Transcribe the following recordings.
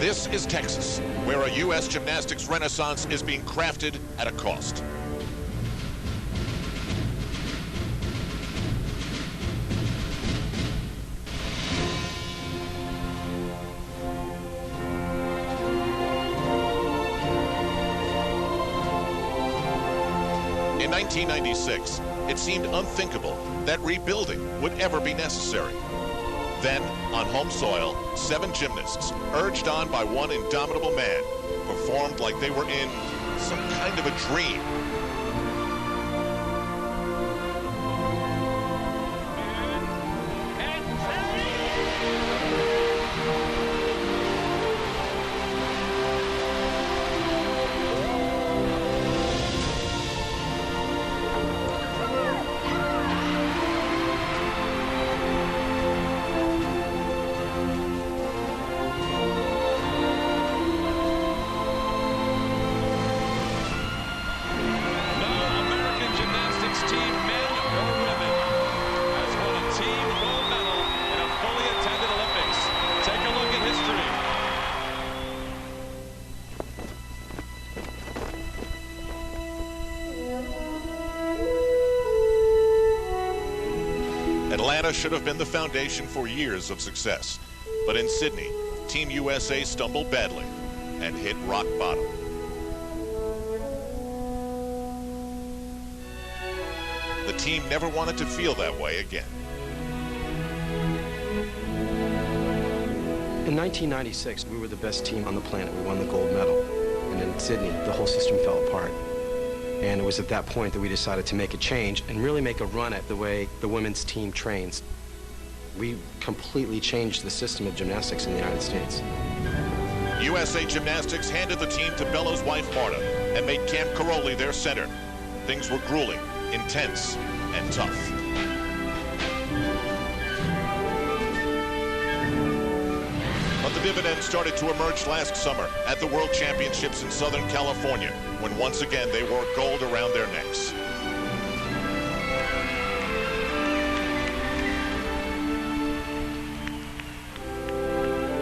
This is Texas, where a U.S. gymnastics renaissance is being crafted at a cost. In 1996, it seemed unthinkable that rebuilding would ever be necessary. Then, on home soil, 7 gymnasts, urged on by one indomitable man, performed like they were in some kind of a dream. Atlanta should have been the foundation for years of success. But in Sydney, Team USA stumbled badly and hit rock bottom. The team never wanted to feel that way again. In 1996, we were the best team on the planet. We won the gold medal. And in Sydney, the whole system fell apart. And it was at that point that we decided to make a change and really make a run at the way the women's team trains. We completely changed the system of gymnastics in the United States. USA Gymnastics handed the team to Bella's wife, Marta, and made Camp Caroli their center. Things were grueling, intense, and tough. But the dividends started to emerge last summer at the World Championships in Southern California, when once again they wore gold around their necks.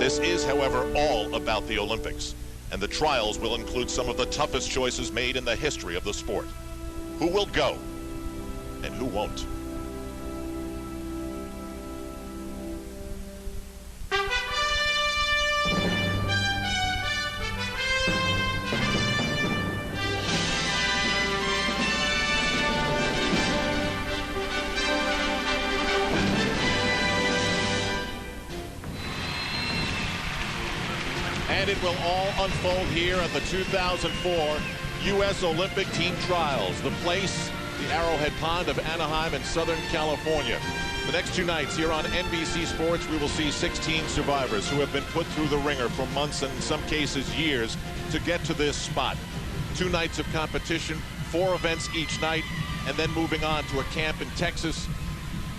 This is, however, all about the Olympics, and the trials will include some of the toughest choices made in the history of the sport. Who will go, and who won't? And it will all unfold here at the 2004 U.S. Olympic Team Trials, the place, the Arrowhead Pond of Anaheim in Southern California. The next 2 nights here on NBC Sports, we will see 16 survivors who have been put through the ringer for months and in some cases years to get to this spot. 2 nights of competition, 4 events each night, and then moving on to a camp in Texas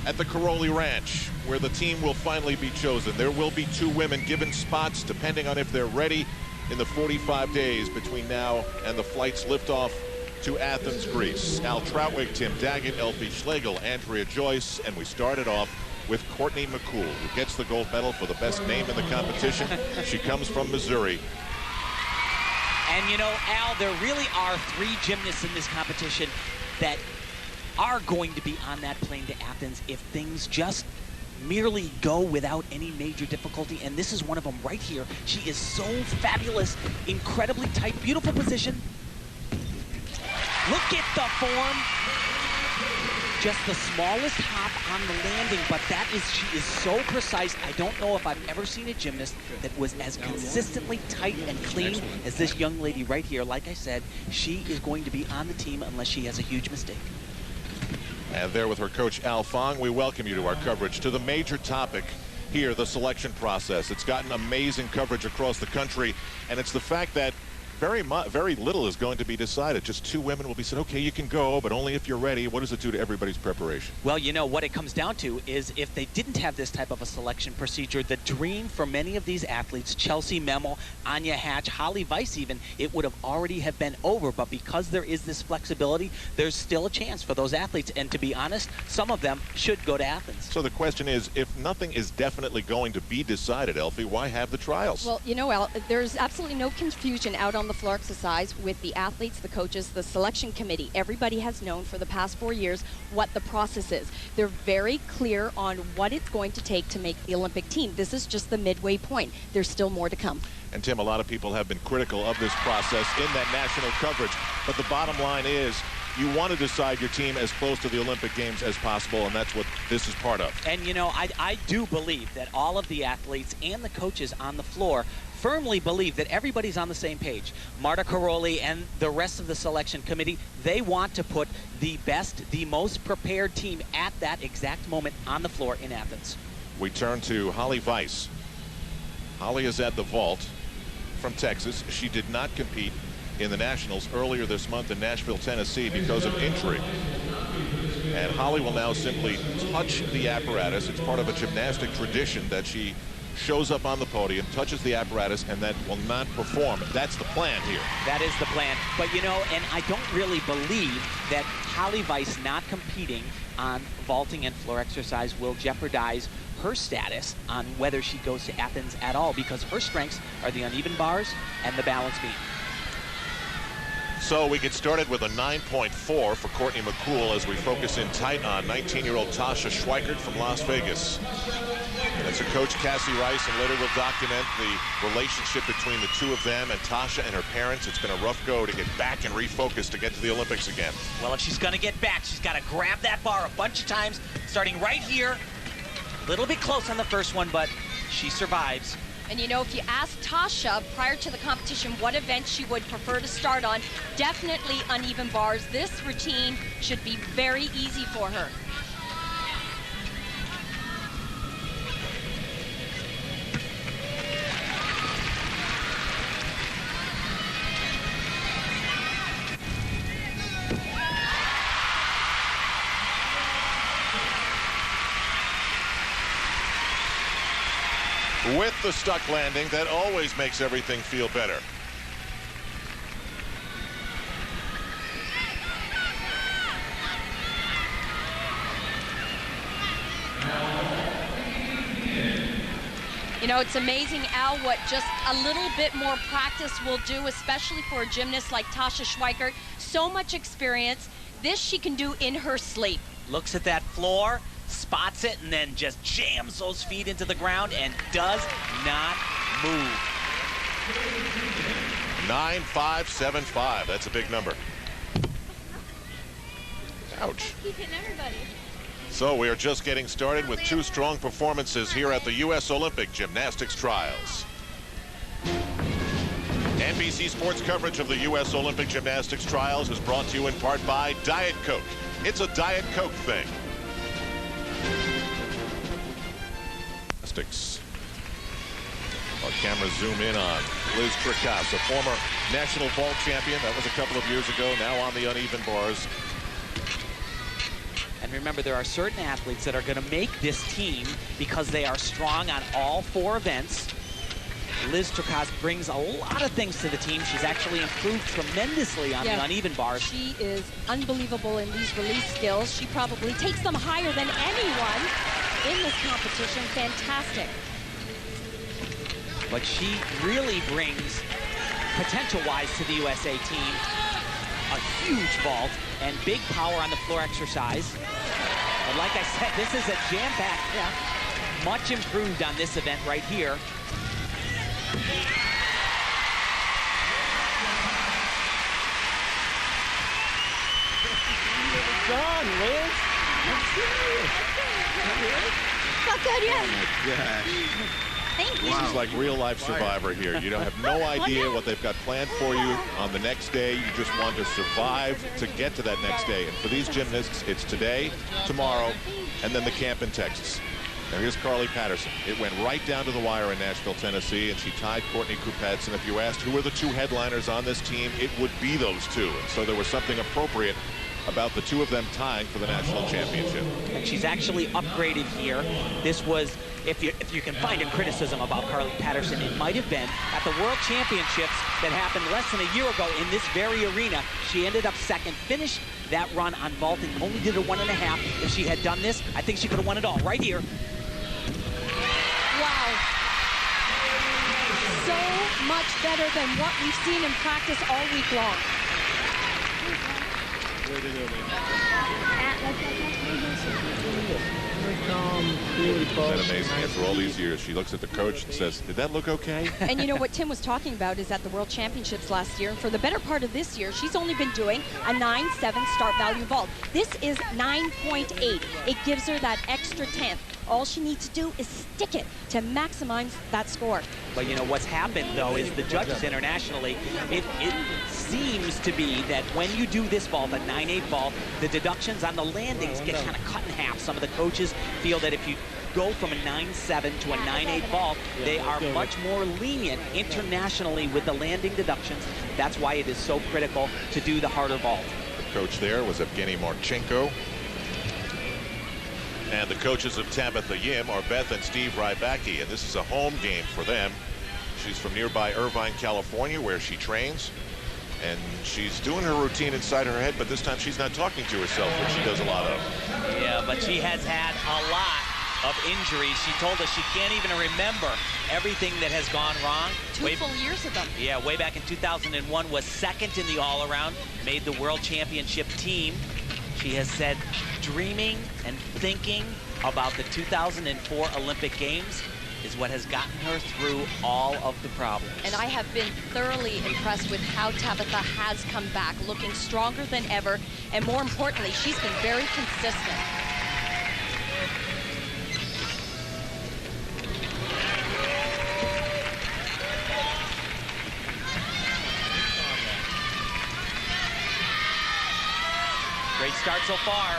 at the Caroli Ranch, where the team will finally be chosen. There will be 2 women given spots depending on if they're ready in the 45 days between now and the flight's liftoff to Athens, Greece. Al Trautwig, Tim Daggett, LP Schlegel, Andrea Joyce, and we started off with Courtney McCool, who gets the gold medal for the best name in the competition. She comes from Missouri. And you know, Al, there really are 3 gymnasts in this competition that are going to be on that plane to Athens if things just merely go without any major difficulty, and this is one of them right here. She is so fabulous, incredibly tight, beautiful position. Look at the form. Just the smallest hop on the landing, but she is so precise. I don't know if I've ever seen a gymnast that was as consistently tight and clean as this young lady right here. Like I said, she is going to be on the team unless she has a huge mistake. And there with her coach, Al Fong, we welcome you to our coverage, to the major topic here, the selection process. It's gotten amazing coverage across the country, and it's the fact that very little is going to be decided. Just 2 women will be said, okay, you can go, but only if you're ready. What does it do to everybody's preparation? Well, you know, what it comes down to is if they didn't have this type of a selection procedure, the dream for many of these athletes, Chelsea Memel, Anya Hatch, Holly Weiss even, it would have already have been over. But because there is this flexibility, there's still a chance for those athletes. And to be honest, some of them should go to Athens. So the question is, if nothing is definitely going to be decided, Elfie, why have the trials? Well, you know, Al, there's absolutely no confusion out on the floor exercise with the athletes, the coaches, the selection committee. Everybody has known for the past 4 years what the process is. They're very clear on what it's going to take to make the Olympic team. This is just the midway point. There's still more to come. And Tim, a lot of people have been critical of this process in that national coverage. But the bottom line is, you want to decide your team as close to the Olympic Games as possible, and that's what this is part of. And, you know, I do believe that all of the athletes and the coaches on the floor firmly believe that everybody's on the same page. Marta Karolyi and the rest of the selection committee, they want to put the best, the most prepared team at that exact moment on the floor in Athens. We turn to Holly Weiss. Holly is at the vault from Texas. She did not compete in the Nationals earlier this month in Nashville, Tennessee because of injury. And Holly will now simply touch the apparatus. It's part of a gymnastic tradition that she shows up on the podium, touches the apparatus, and then will not perform. That's the plan here. That is the plan. But, you know, and I don't really believe that Holly Weiss not competing on vaulting and floor exercise will jeopardize her status on whether she goes to Athens at all, because her strengths are the uneven bars and the balance beam. So we get started with a 9.4 for Courtney McCool as we focus in tight on 19-year-old Tasha Schweikert from Las Vegas. And it's her coach, Cassie Rice, and later we'll document the relationship between the two of them and Tasha and her parents. It's been a rough go to get back and refocus to get to the Olympics again. Well, if she's going to get back, she's got to grab that bar a bunch of times, starting right here. A little bit close on the first one, but she survives. And you know, if you ask Tasha prior to the competition what event she would prefer to start on, definitely uneven bars. This routine should be very easy for her. With the stuck landing, that always makes everything feel better. You know, it's amazing, Al, what just a little bit more practice will do, especially for a gymnast like Tasha Schweikert. So much experience. This she can do in her sleep. Looks at that floor, spots it, and then just jams those feet into the ground and does not move. 9.575. That's a big number. Ouch. Keep hitting everybody. So we are just getting started with 2 strong performances here at the U.S. Olympic Gymnastics Trials. NBC Sports coverage of the U.S. Olympic Gymnastics Trials is brought to you in part by Diet Coke. It's a Diet Coke thing. Gymnastics. Our cameras zoom in on Liz Tricas, a former national vault champion. That was a couple of years ago, now on the uneven bars. And remember, there are certain athletes that are going to make this team because they are strong on all 4 events. Liz Tricas brings a lot of things to the team. She's actually improved tremendously on the uneven bars. She is unbelievable in these release skills. She probably takes them higher than anyone in this competition. Fantastic. But she really brings, potential-wise, to the USA team, a huge vault and big power on the floor exercise. But like I said, this is a jam-packed, much improved on this event right here. Done, Liz. Not good yet. Oh my gosh. Thank you. This is like real-life Survivor here. You don't have no idea what they've got planned for you on the next day. You just want to survive to get to that next day. And for these gymnasts, it's today, tomorrow, and then the camp in Texas. Now here's Carly Patterson. It went right down to the wire in Nashville, Tennessee, and she tied Courtney Kupets. And if you asked who are the two headliners on this team, it would be those two. And so there was something appropriate about the two of them tying for the national championship. And she's actually upgraded here. This was, if you can find a criticism about Carly Patterson, it might have been at the World Championships that happened less than a year ago in this very arena. She ended up second, finished that run on vaulting, only did a 1.5. If she had done this, I think she could have won it all right here. Wow. So much better than what we've seen in practice all week long. Is that amazing? After all these years, she looks at the coach and says, did that look okay? And you know what Tim was talking about is at the World Championships last year, and for the better part of this year, she's only been doing a 9.7 start value vault. This is 9.8. It gives her that extra 10th. All she needs to do is stick it to maximize that score. But you know what's happened though is the judges internationally, it seems to be that when you do this vault, a 9.8 vault, the deductions on the landings get kind of cut in half. Some of the coaches feel that if you go from a 9.7 to a 9.8 vault, they are much more lenient internationally with the landing deductions. That's why it is so critical to do the harder vault. The coach there was Evgeny Marchenko. And the coaches of Tabitha Yim are Beth and Steve Rybacki, and this is a home game for them. She's from nearby Irvine, California, where she trains. And she's doing her routine inside her head, but this time she's not talking to herself, which she does a lot of. Yeah, but she has had a lot of injuries. She told us she can't even remember everything that has gone wrong. Two full years of them. Yeah, way back in 2001, was second in the all-around, made the World Championship team. She has said dreaming and thinking about the 2004 Olympic Games is what has gotten her through all of the problems. And I have been thoroughly impressed with how Tabitha has come back, looking stronger than ever, and more importantly, she's been very consistent. Great start so far.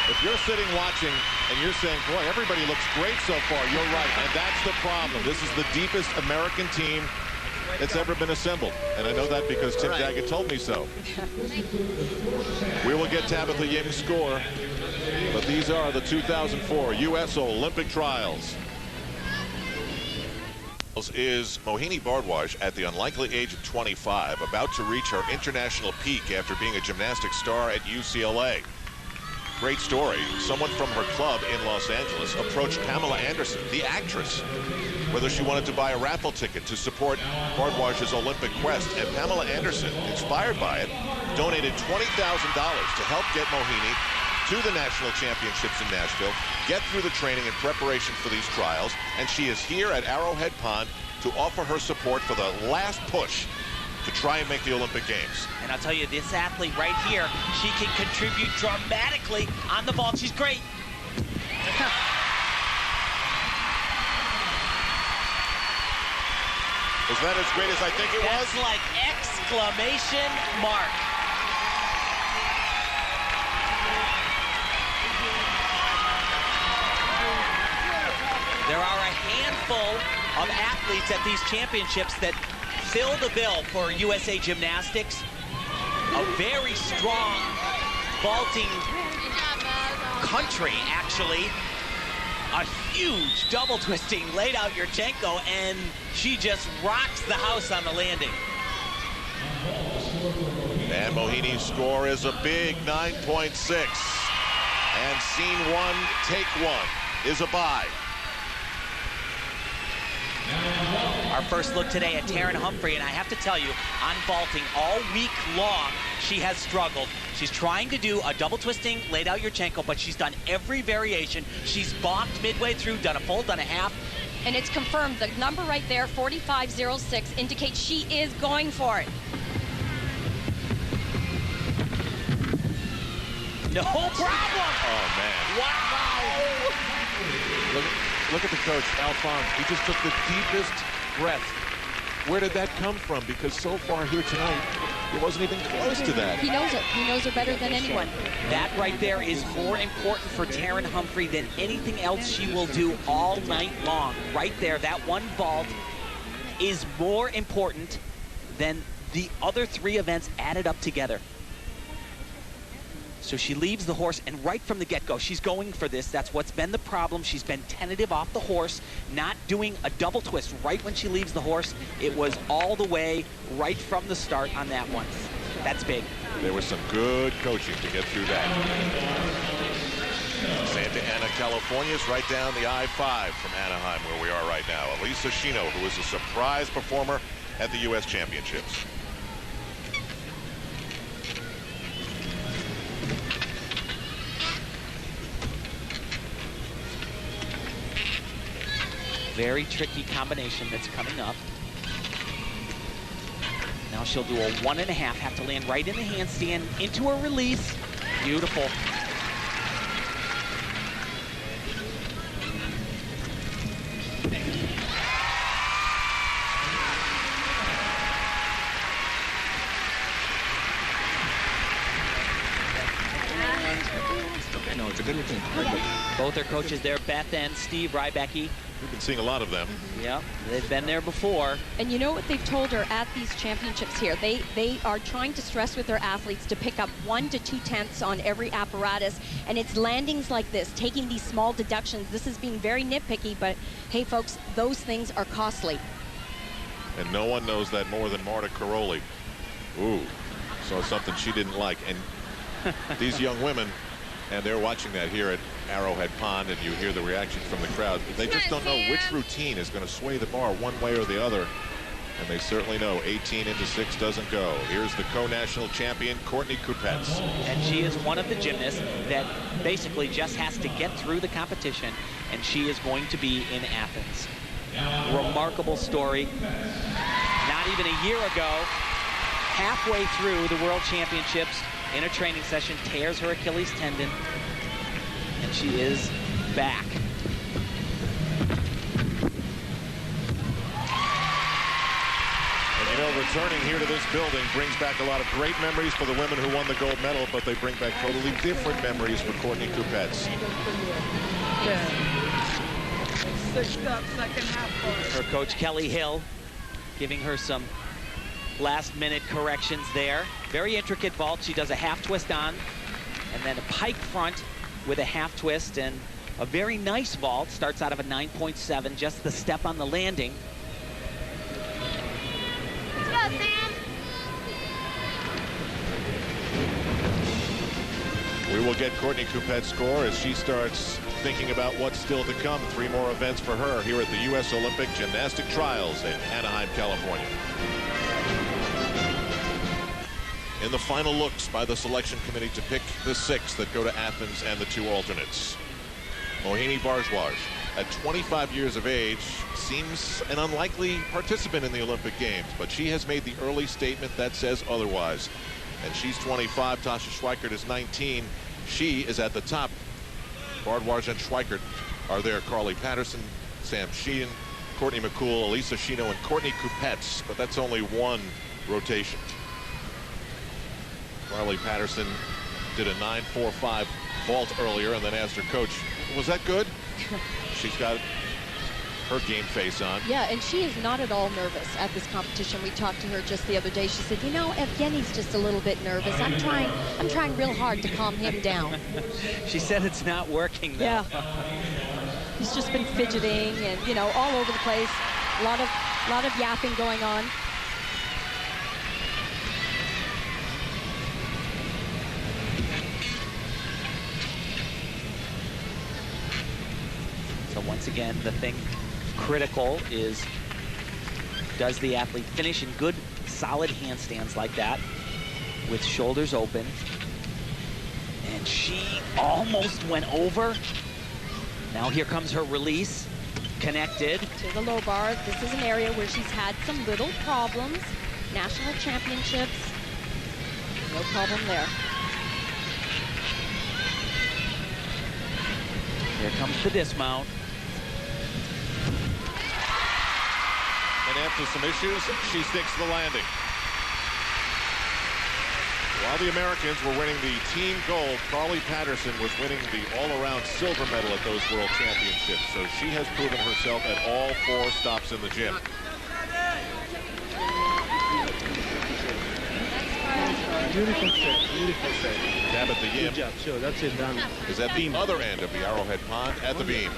If you're sitting watching and you're saying, boy, everybody looks great so far, you're right. And that's the problem. This is the deepest American team that's ever been assembled. And I know that because Tim Daggett told me so. We will get Tabitha Yim's score, but these are the 2004 U.S. Olympic trials. Is Mohini Bhardwaj at the unlikely age of 25, about to reach her international peak after being a gymnastics star at UCLA. Great story. Someone from her club in Los Angeles approached Pamela Anderson, the actress, whether she wanted to buy a raffle ticket to support Bhardwaj's Olympic quest. And Pamela Anderson, inspired by it, donated $20,000 to help get Mohini to the national championships in Nashville, get through the training and preparation for these trials, and she is here at Arrowhead Pond to offer her support for the last push to try and make the Olympic Games. And I'll tell you, this athlete right here, she can contribute dramatically on the vault. She's great. Is that as great as I think it was? That's like exclamation mark. There are a handful of athletes at these championships that fill the bill for USA Gymnastics. A very strong vaulting country, actually. A huge double twisting laid out Yurchenko, and she just rocks the house on the landing. And Mohini's score is a big 9.6. And scene one, take one, is a bye. Our first look today at Taryn Humphrey, and I have to tell you, on vaulting all week long, she has struggled. She's trying to do a double twisting, laid out Yurchenko, but she's done every variation. She's balked midway through, done a full, done a half. And it's confirmed. The number right there, 45.06, indicates she is going for it. No problem. Oh, man. Wow. Look at the coach, Alphonse. He just took the deepest breath. Where did that come from? Because so far here tonight, He wasn't even close to that. He knows it. He knows her better than anyone. That right there is more important for Taryn Humphrey than anything else she will do all night long. Right there, that one vault is more important than the other 3 events added up together. So she leaves the horse, and right from the get-go, she's going for this. That's what's been the problem. She's been tentative off the horse, not doing a double twist right when she leaves the horse. It was all the way right from the start on that one. That's big. There was some good coaching to get through that. Santa Ana, California is right down the I-5 from Anaheim, where we are right now. Elisa Shino, who is a surprise performer at the U.S. Championships. Very tricky combination that's coming up. Now she'll do a 1.5, have to land right in the handstand, into a release. Beautiful. No, it's a good routine. Both their coaches there, Beth and Steve Rybecki. We've been seeing a lot of them. Yeah, they've been there before. And you know what they've told her at these championships here? They are trying to stress with their athletes to pick up 1 to 2 tenths on every apparatus. And it's landings like this, taking these small deductions. This is being very nitpicky, but hey, folks, those things are costly. And no one knows that more than Marta Karolyi. Ooh, saw something she didn't like. And these young women, and they're watching that here at Arrowhead Pond, and you hear the reactions from the crowd. They just don't know which routine is going to sway the bar one way or the other. And they certainly know 18 into 6 doesn't go. Here's the co-national champion, Courtney Kupets. And she is one of the gymnasts that basically just has to get through the competition, and she is going to be in Athens. Remarkable story. Not even a year ago, halfway through the World Championships in a training session, tears her Achilles tendon, and she is back. And you know, returning here to this building brings back a lot of great memories for the women who won the gold medal, but they bring back totally different memories for Courtney Kupets. Her coach, Kelly Hill, giving her some last-minute corrections there. Very intricate vault. She does a half twist on, and then a pike front with a half twist, and a very nice vault. Starts out of a 9.7, just the step on the landing. Let's go, Sam. We will get Courtney Kupets' score as she starts thinking about what's still to come. 3 more events for her here at the U.S. Olympic Gymnastic Trials in Anaheim, California. In the final looks by the selection committee to pick the 6 that go to Athens and the 2 alternates. Mohini Bhardwaj, at 25 years of age, seems an unlikely participant in the Olympic Games, but she has made the early statement that says otherwise. And she's 25, Tasha Schweikert is 19. She is at the top. Bhardwaj and Schweikert are there. Carly Patterson, Sam Sheehan, Courtney McCool, Elisa Shino, and Courtney Kupets, but that's only one rotation. Carly Patterson did a 9.45 vault earlier and then asked her coach, was that good? She's got her game face on. Yeah, and she is not at all nervous at this competition. We talked to her just the other day. She said, you know, Evgeny's just a little bit nervous. I'm trying real hard to calm him down. She said it's not working, though. Yeah. He's just been fidgeting and, you know, all over the place. A lot of yapping going on. So once again, the thing critical is, does the athlete finish in good, solid handstands like that with shoulders open? And she almost went over. Now here comes her release, connected. To the low bar. This is an area where she's had some little problems. National championships, no problem there. Here comes the dismount. And after some issues, she sticks the landing. While the Americans were winning the team gold, Carly Patterson was winning the all-around silver medal at those World Championships. So she has proven herself at all 4 stops in the gym. Beautiful set, beautiful set. Tabitha Yim Good job, sure, that's it, done. is at the other end of the Arrowhead Pond at the beam.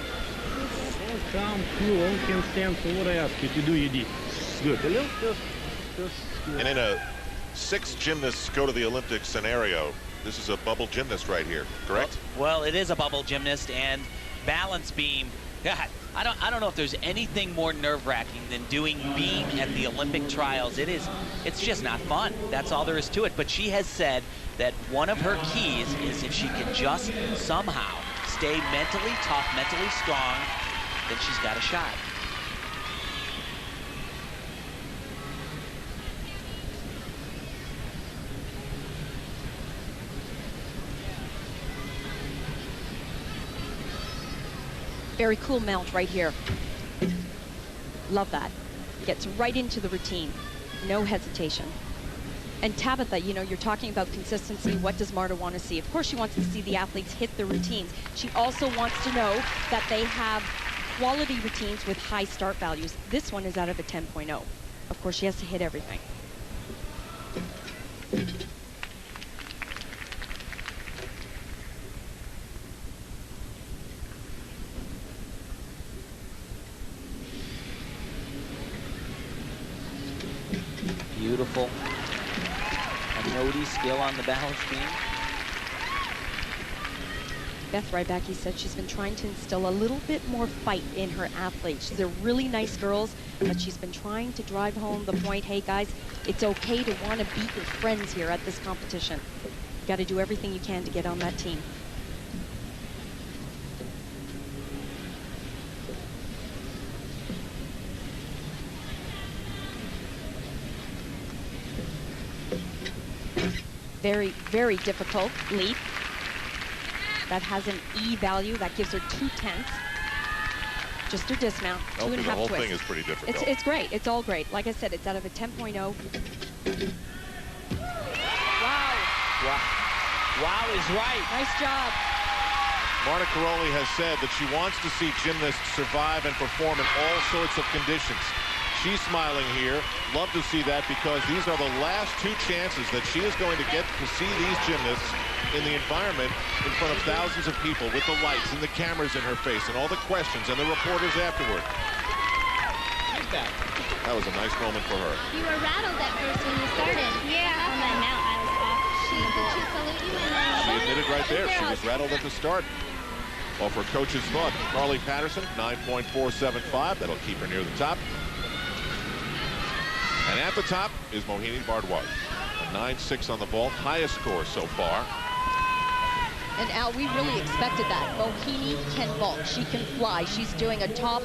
Calm, cool, all can stand for what I ask you to do, you did. Good. A little, just And in a 6 gymnasts go to the Olympics scenario, this is a bubble gymnast right here, correct? Well, it is a bubble gymnast, and balance beam. God, I don't know if there's anything more nerve-wracking than doing beam at the Olympic trials. It's just not fun. That's all there is to it. But she has said that one of her keys is if she can just somehow stay mentally tough, mentally strong, then she's got a shot. Very cool mount right here. Love that. Gets right into the routine. No hesitation. And Tabitha, you know, you're talking about consistency. What does Marta want to see? Of course, she wants to see the athletes hit the routines. She also wants to know that they have quality routines with high start values. This one is out of a 10.0. Of course, she has to hit everything. Beautiful. A noddy skill on the balance beam. Beth Rybacki said she's been trying to instill a little bit more fight in her athletes. They're really nice girls, but she's been trying to drive home the point, hey guys, it's okay to want to beat your friends here at this competition. You got to do everything you can to get on that team. Very, very difficult leap. That has an E value. That gives her 2/10. Just her dismount. Well, 2.5 the whole twists. thing is pretty difficult. It's great. It's all great. Like I said, it's out of a 10.0. Wow. Wow is right. Nice job. Marta Karolyi has said that she wants to see gymnasts survive and perform in all sorts of conditions. She's smiling here. Love to see that because these are the last 2 chances that she is going to get to see these gymnasts in the environment in front of thousands of people with the lights and the cameras in her face and all the questions and the reporters afterward. That was a nice moment for her. You were rattled at first when you started. Yeah. On that mount, I was off. Did she salute you? She admitted right there she was rattled at the start. Well, for coach's thought, Carly Patterson, 9.475. That'll keep her near the top. And at the top is Mohini Bhardwaj. A 9.6 on the vault, highest score so far. And Al, we really expected that. Mohini can vault. She can fly. She's doing a top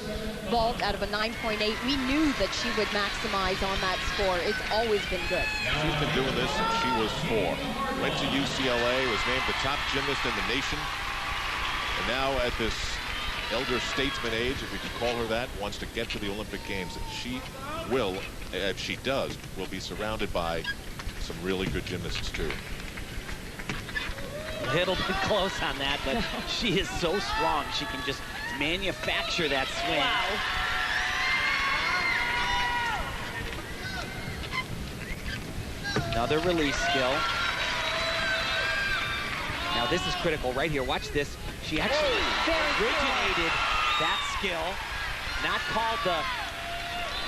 vault out of a 9.8. We knew that she would maximize on that score. It's always been good. She's been doing this since she was 4. Went to UCLA, was named the top gymnast in the nation. And now at this elder statesman age, if we can call her that, wants to get to the Olympic Games. And she will, if she does, will be surrounded by some really good gymnasts too. It'll be close on that, but she is so strong. She can just manufacture that swing. Wow. Another release skill. Now this is critical right here. Watch this. She actually originated that skill. Not called the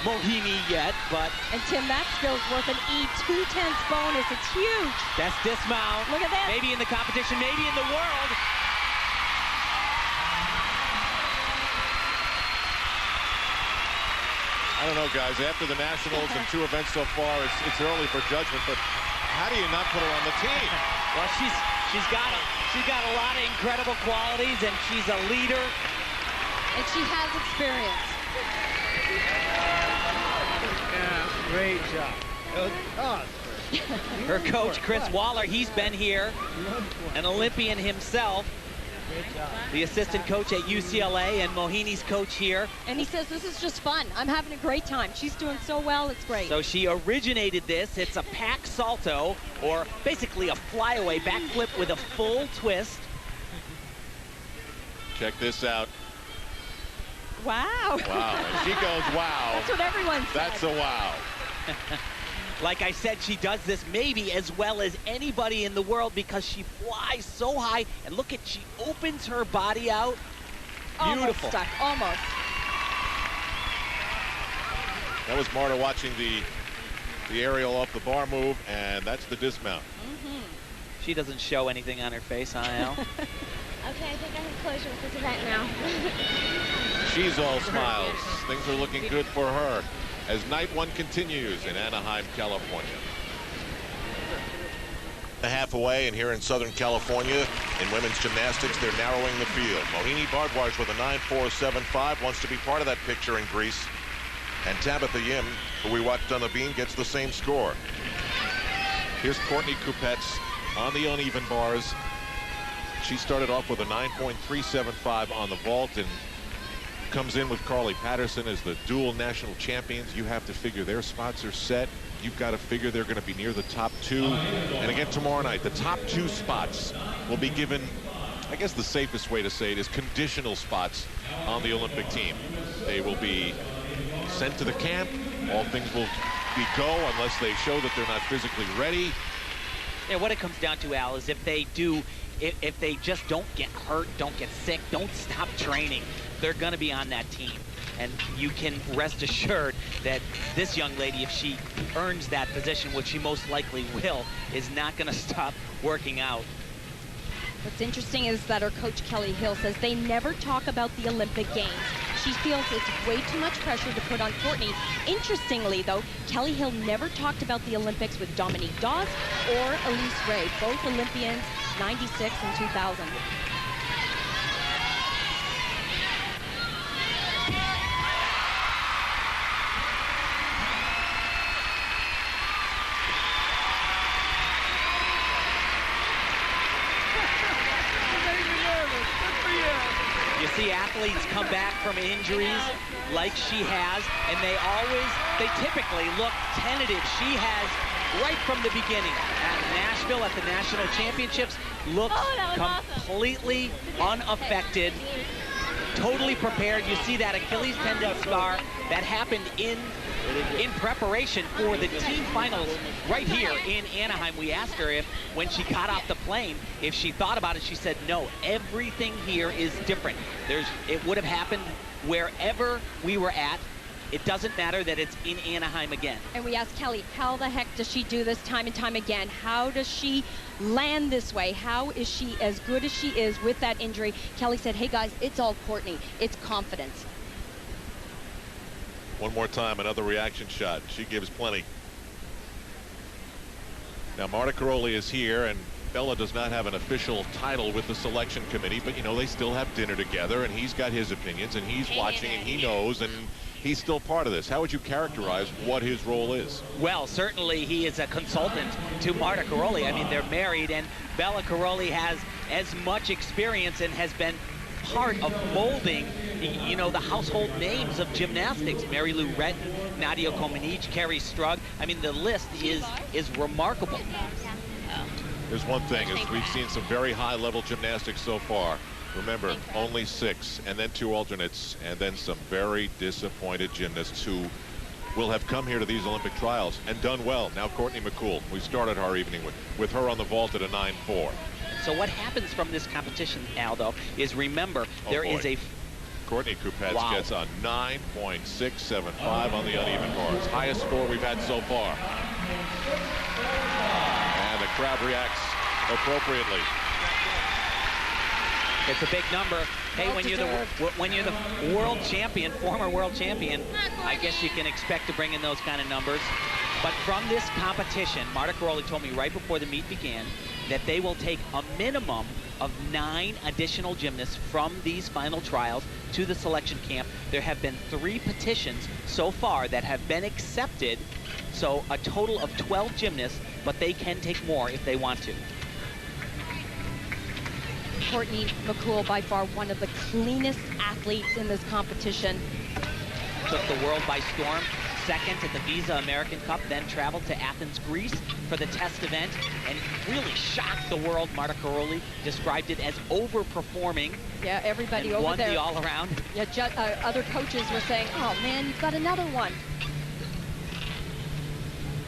Mohini yet, but... And Tim, that skill's worth an E 2/10 bonus. It's huge. That's dismount. Look at that. Maybe in the competition, maybe in the world. I don't know, guys. After the Nationals and 2 events so far, it's early for judgment, but how do you not put her on the team? Well, she's got a lot of incredible qualities, and she's a leader. And she has experience. Yeah, great job. Her coach, Chris Waller, he's been here, an Olympian himself. the assistant coach at UCLA and Mohini's coach here. And he says, this is just fun. I'm having a great time. She's doing so well. It's great. So she originated this. It's a pack salto, or basically a flyaway backflip with a full twist. Check this out. Wow. Wow. And she goes, wow. That's what everyone said. That's a wow. Like I said, she does this maybe as well as anybody in the world because she flies so high. And look at, she opens her body out. Beautiful. Almost stuck. Almost. That was Marta watching the aerial off the bar move, and that's the dismount. She doesn't show anything on her face, huh, Al? Okay, I think I have closure with this event now. She's all smiles. Things are looking good for her as night one continues in Anaheim, California. A half away, and here in Southern California in women's gymnastics, they're narrowing the field. Mohini Bardwaj with a 9.475 wants to be part of that picture in Greece. And Tabitha Yim, who we watched on the beam, gets the same score. Here's Courtney Kupets on the uneven bars. She started off with a 9.375 on the vault and comes in with Carly Patterson as the dual national champions. You have to figure their spots are set. You've got to figure they're going to be near the top two. And again, tomorrow night, the top two spots will be given, I guess the safest way to say it is conditional spots on the Olympic team. They will be sent to the camp. All things will be go unless they show that they're not physically ready. Yeah, what it comes down to, Al, is if they just don't get hurt, don't get sick, don't stop training, they're going to be on that team. And you can rest assured that this young lady, if she earns that position, which she most likely will, is not going to stop working out. What's interesting is that her coach, Kelly Hill, says they never talk about the Olympic Games. She feels it's way too much pressure to put on Courtney. Interestingly, though, Kelly Hill never talked about the Olympics with Dominique Dawes or Elise Ray, both Olympians, 96 and 2000. You see athletes come back from injuries like she has, and they typically look tentative. She has, right from the beginning, at Nashville, at the national championships, looks completely unaffected, totally prepared. You see that Achilles tendon scar that happened in preparation for the team finals right here in Anaheim. We asked her if, when she got off the plane, if she thought about it. She said, no, everything here is different. It would have happened wherever we were at. It doesn't matter that it's in Anaheim again. And we asked Kelly, how the heck does she do this time and time again? How does she land this way? How is she as good as she is with that injury? Kelly said, hey guys, it's all Courtney. It's confidence. One more time, another reaction shot. She gives plenty. Now, Marta Karolyi is here, and Bella does not have an official title with the selection committee, but, you know, they still have dinner together, and he's got his opinions, and he's watching, and he knows, and he's still part of this. How would you characterize what his role is? Well, certainly he is a consultant to Marta Karolyi. I mean, they're married, and Bella Karolyi has as much experience and has been part of molding, you know, the household names of gymnastics. Mary Lou Retton, Nadia Comaneci, Carrie Strug. I mean, the list is remarkable. There's one thing, is we've seen some very high-level gymnastics so far. Remember, only 6, and then 2 alternates, and then some very disappointed gymnasts who will have come here to these Olympic trials and done well. Now Courtney McCool, we started our evening with her on the vault at a 9.4. So what happens from this competition, Aldo, is remember, there is a... Courtney Kupets gets a 9.675 on the uneven bars. Highest score we've had so far. And the crowd reacts appropriately. It's a big number. Hey, when you're the world champion, former world champion, I guess you can expect to bring in those kind of numbers. But from this competition, Marta Karolyi told me right before the meet began that they will take a minimum of 9 additional gymnasts from these final trials to the selection camp. There have been 3 petitions so far that have been accepted, so a total of 12 gymnasts, but they can take more if they want to. Courtney McCool, by far one of the cleanest athletes in this competition. Took the world by storm. Second at the Visa American Cup, then traveled to Athens, Greece for the test event and really shocked the world. Marta Karolyi described it as overperforming. Yeah, everybody and over won there. the all-around. Yeah, other coaches were saying, oh man, you've got another one.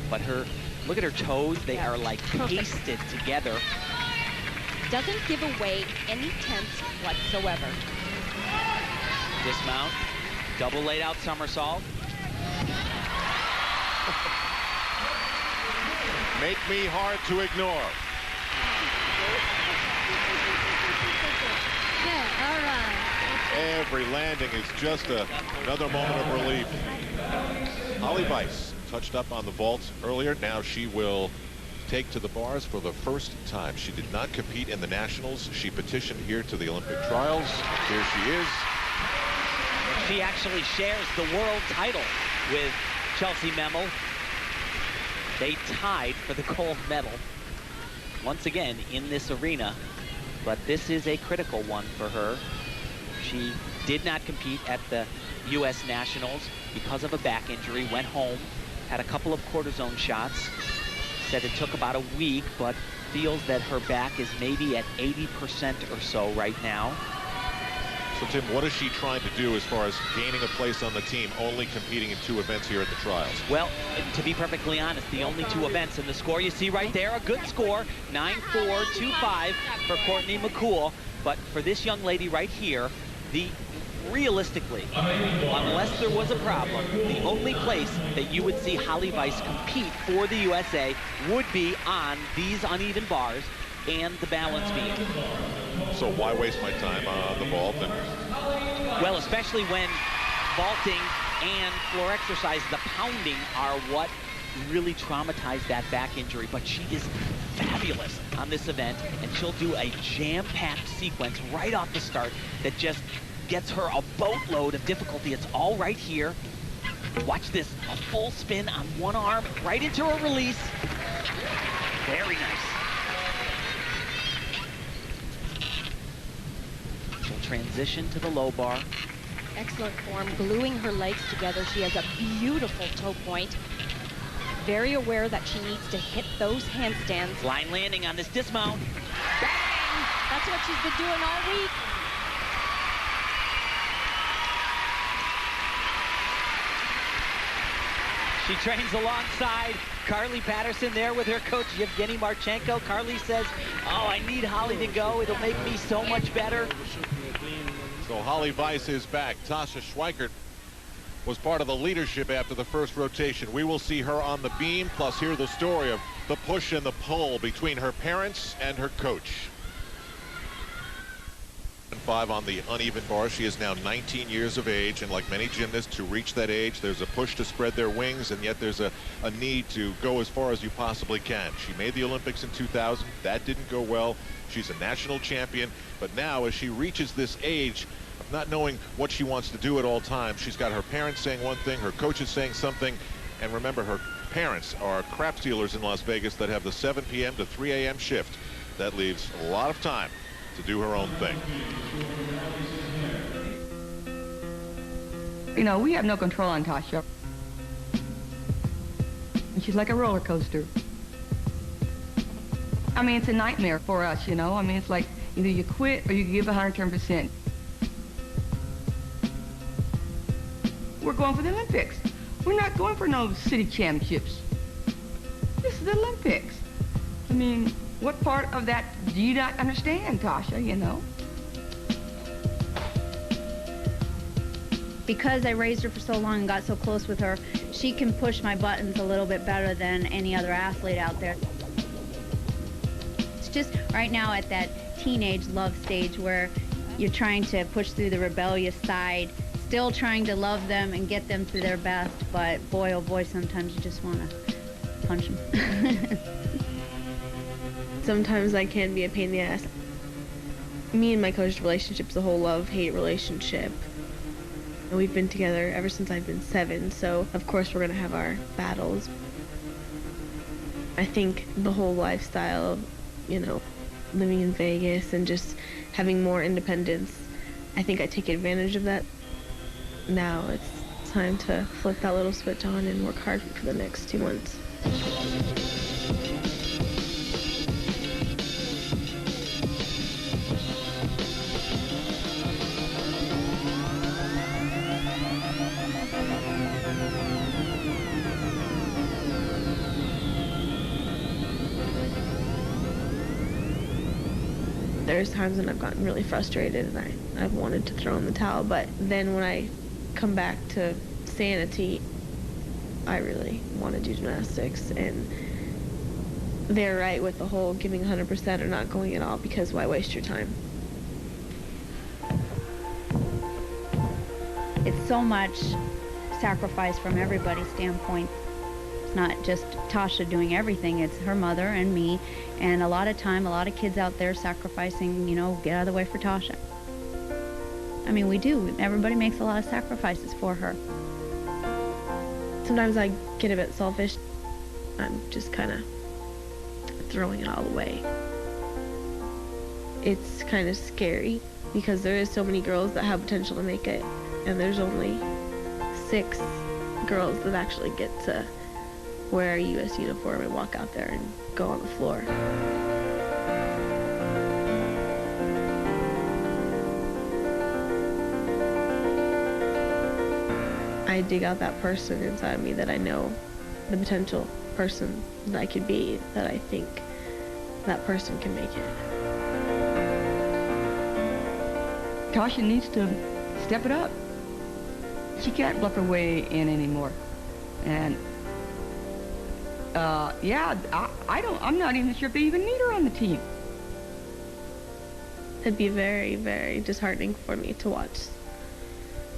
But look at her toes. They Yeah, are like pasted together. Doesn't give away any tense whatsoever. Dismount, double laid out somersault. Make me hard to ignore. Yeah, all right. Every landing is just another moment of relief. Holly Weiss touched up on the vault earlier. Now she will take to the bars for the first time. She did not compete in the nationals. She petitioned here to the Olympic trials. Here she is. She actually shares the world title with Chelsea Memel. They tied for the gold medal once again in this arena, but this is a critical one for her. She did not compete at the U.S. Nationals because of a back injury, went home, had a couple of cortisone shots, said it took about a week, but feels that her back is maybe at 80% or so right now. So, Tim, what is she trying to do as far as gaining a place on the team, only competing in 2 events here at the trials? Well, to be perfectly honest, the only 2 events, and the score you see right there, a good score, 9-4-2-5 for Courtney McCool. But for this young lady right here, realistically, unless there was a problem, the only place that you would see Holly Weiss compete for the USA would be on these uneven bars and the balance beam. So why waste my time on the vault? Well, especially when vaulting and floor exercise, the pounding, are what really traumatized that back injury. But she is fabulous on this event, and she'll do a jam-packed sequence right off the start that just gets her a boatload of difficulty. It's all right here. Watch this, a full spin on one arm, right into a release. Very nice. She'll transition to the low bar. Excellent form, gluing her legs together. She has a beautiful toe point. Very aware that she needs to hit those handstands. Line landing on this dismount. Bang! That's what she's been doing all week. She trains alongside Carly Patterson there with her coach, Yevgeny Marchenko. Carly says, oh, I need Holly to go. It'll make me so much better. So Holly Weiss is back. Tasha Schweikert was part of the leadership after the first rotation. We will see her on the beam, plus hear the story of the push and the pull between her parents and her coach. 5 on the uneven bar. She is now 19 years of age, and like many gymnasts, to reach that age, there's a push to spread their wings, and yet there's a need to go as far as you possibly can. She made the Olympics in 2000. That didn't go well. She's a national champion, but now as she reaches this age of not knowing what she wants to do at all times, she's got her parents saying one thing, her coach is saying something, and remember, her parents are crap dealers in Las Vegas that have the 7 p.m. to 3 a.m. shift. That leaves a lot of time to do her own thing. You know, we have no control on Tasha. She's like a roller coaster. I mean, it's a nightmare for us, you know. I mean, it's like either you quit or you give 110%. We're going for the Olympics. We're not going for no city championships. This is the Olympics. I mean, what part of that do you not understand, Tasha, you know? Because I raised her for so long and got so close with her, she can push my buttons a little bit better than any other athlete out there. It's just right now at that teenage love stage where you're trying to push through the rebellious side, still trying to love them and get them to their best, but boy, oh boy, sometimes you just want to punch them. Sometimes I can be a pain in the ass. Me and my coach's relationship's a whole love-hate relationship. And we've been together ever since I've been 7, so of course we're gonna have our battles. I think the whole lifestyle of, you know, living in Vegas and just having more independence. I think I take advantage of that. Now it's time to flip that little switch on and work hard for the next 2 months. There's times when I've gotten really frustrated and I've wanted to throw in the towel, but then when I come back to sanity, I really want to do gymnastics, and they're right with the whole giving 100% or not going at all, because why waste your time? It's so much sacrifice from everybody's standpoint. It's not just Tasha doing everything, it's her mother and me, and a lot of time, a lot of kids out there sacrificing, you know, get out of the way for Tasha. I mean, we do. Everybody makes a lot of sacrifices for her. Sometimes I get a bit selfish. I'm just kind of throwing it all away. It's kind of scary because there is so many girls that have potential to make it, and there's only 6 girls that actually get to wear a U.S. uniform and walk out there and go on the floor. I dig out that person inside of me that I know, the potential person that I could be, that I think that person can make it. Tasha needs to step it up. She can't bluff her way in anymore. And I'm not even sure if they even need her on the team. It'd be very, very disheartening for me to watch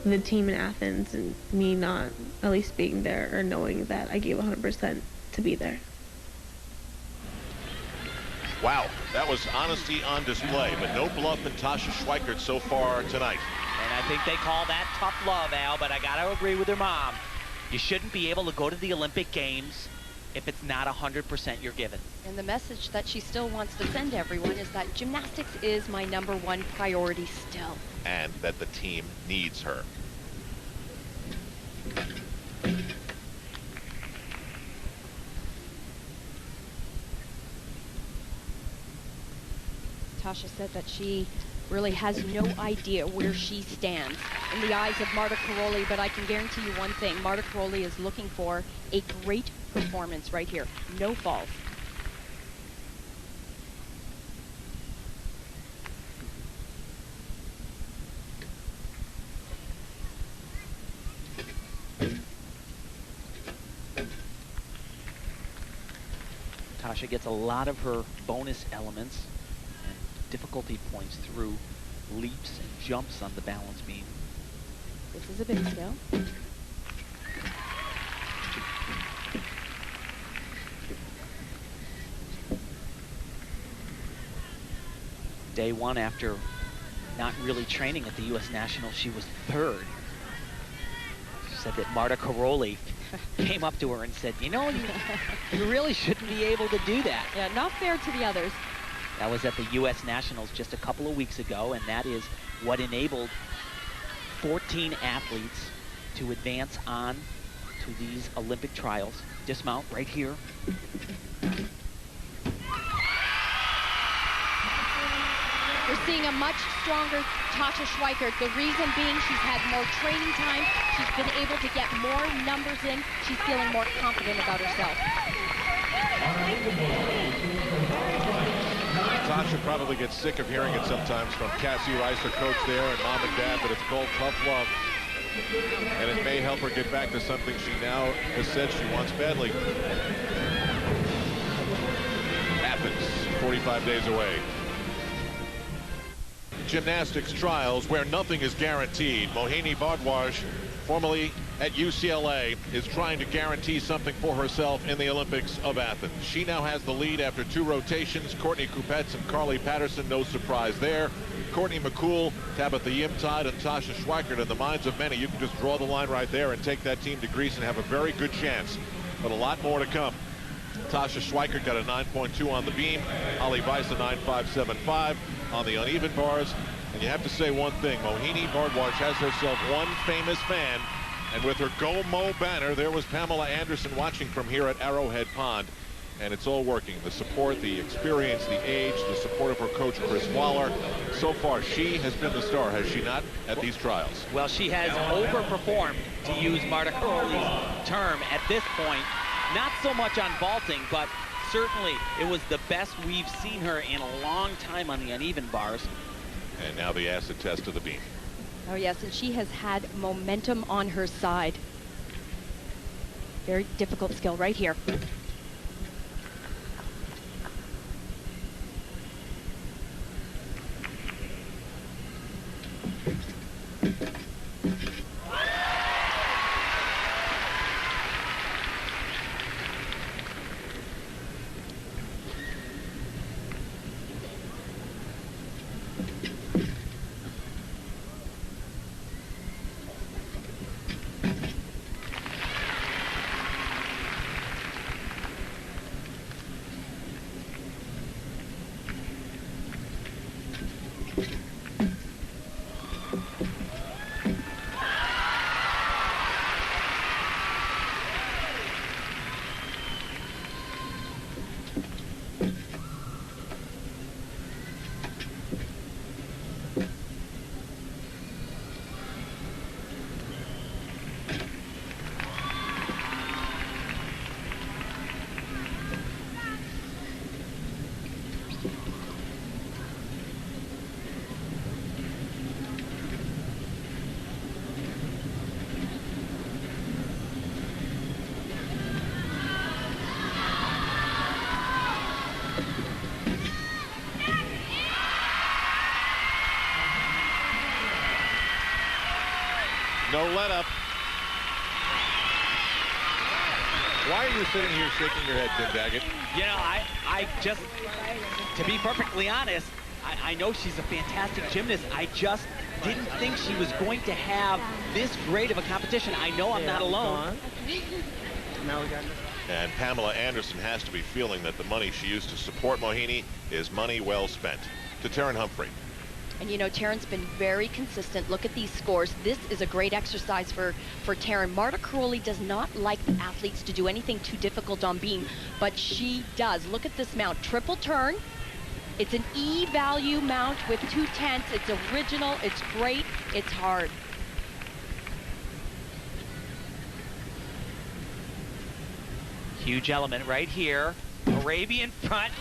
the team in Athens and me not at least being there or knowing that I gave 100% to be there. Wow, that was honesty on display, but no bluff in Tasha Schweikert so far tonight. And I think they call that tough love, Al, but I got to agree with her mom. You shouldn't be able to go to the Olympic Games if it's not 100% you're given. And the message that she still wants to send everyone is that gymnastics is my #1 priority still. And that the team needs her. Tasha said that she really has no idea where she stands in the eyes of Marta Karolyi, but I can guarantee you one thing. Marta Karolyi is looking for a great performance right here. No falls. Tasha gets a lot of her bonus elements and difficulty points through leaps and jumps on the balance beam. This is a big skill. Day one, after not really training at the U.S. Nationals, she was 3rd. She said that Marta Karolyi came up to her and said, you know, you really shouldn't be able to do that. Yeah, not fair to the others. That was at the U.S. Nationals just a couple of weeks ago, and that is what enabled 14 athletes to advance on to these Olympic trials. Dismount right here. We're seeing a much stronger Tasha Schweikert. The reason being she's had more training time. She's been able to get more numbers in. She's feeling more confident about herself. Tasha probably gets sick of hearing it sometimes from Cassie Rice, her coach there, and mom and dad, but it's called tough love. And it may help her get back to something she now has said she wants badly. Athens, 45 days away. Gymnastics trials where nothing is guaranteed. Mohini Bhardwaj, formerly at UCLA, is trying to guarantee something for herself in the Olympics of Athens. She now has the lead after 2 rotations. Courtney Kupets and Carly Patterson, no surprise there. Courtney McCool, Tabitha Yimtide, and Tasha Schweikert. In the minds of many, you can just draw the line right there and take that team to Greece and have a very good chance. But a lot more to come. Tasha Schweikert got a 9.2 on the beam. Holly Weiss a 9.575 on the uneven bars. And you have to say one thing, Mohini Bhardwaj has herself one famous fan, and with her Go Mo banner, there was Pamela Anderson watching from here at Arrowhead Pond, and it's all working. The support, the experience, the age, the support of her coach, Chris Waller. So far, she has been the star, has she not, at these trials? Well, she has overperformed, to use Marta Karolyi's term, at this point. Not so much on vaulting, but certainly it was the best we've seen her in a long time on the uneven bars. And now the acid test to the beam. Oh yes, and she has had momentum on her side. Very difficult skill right here. No let up. Why are you sitting here shaking your head, Tim Daggett? You know, I just, to be perfectly honest, I know she's a fantastic gymnast. I just didn't think she was going to have this great of a competition. I know I'm not alone. Now we got it. And Pamela Anderson has to be feeling that the money she used to support Mohini is money well spent. To Taryn Humphrey. And you know, Taryn's been very consistent. Look at these scores. This is a great exercise for Taryn. Marta Karolyi does not like the athletes to do anything too difficult on beam, but she does. Look at this mount. Triple turn. It's an E value mount with 2/10. It's original. It's great. It's hard. Huge element right here. Arabian front.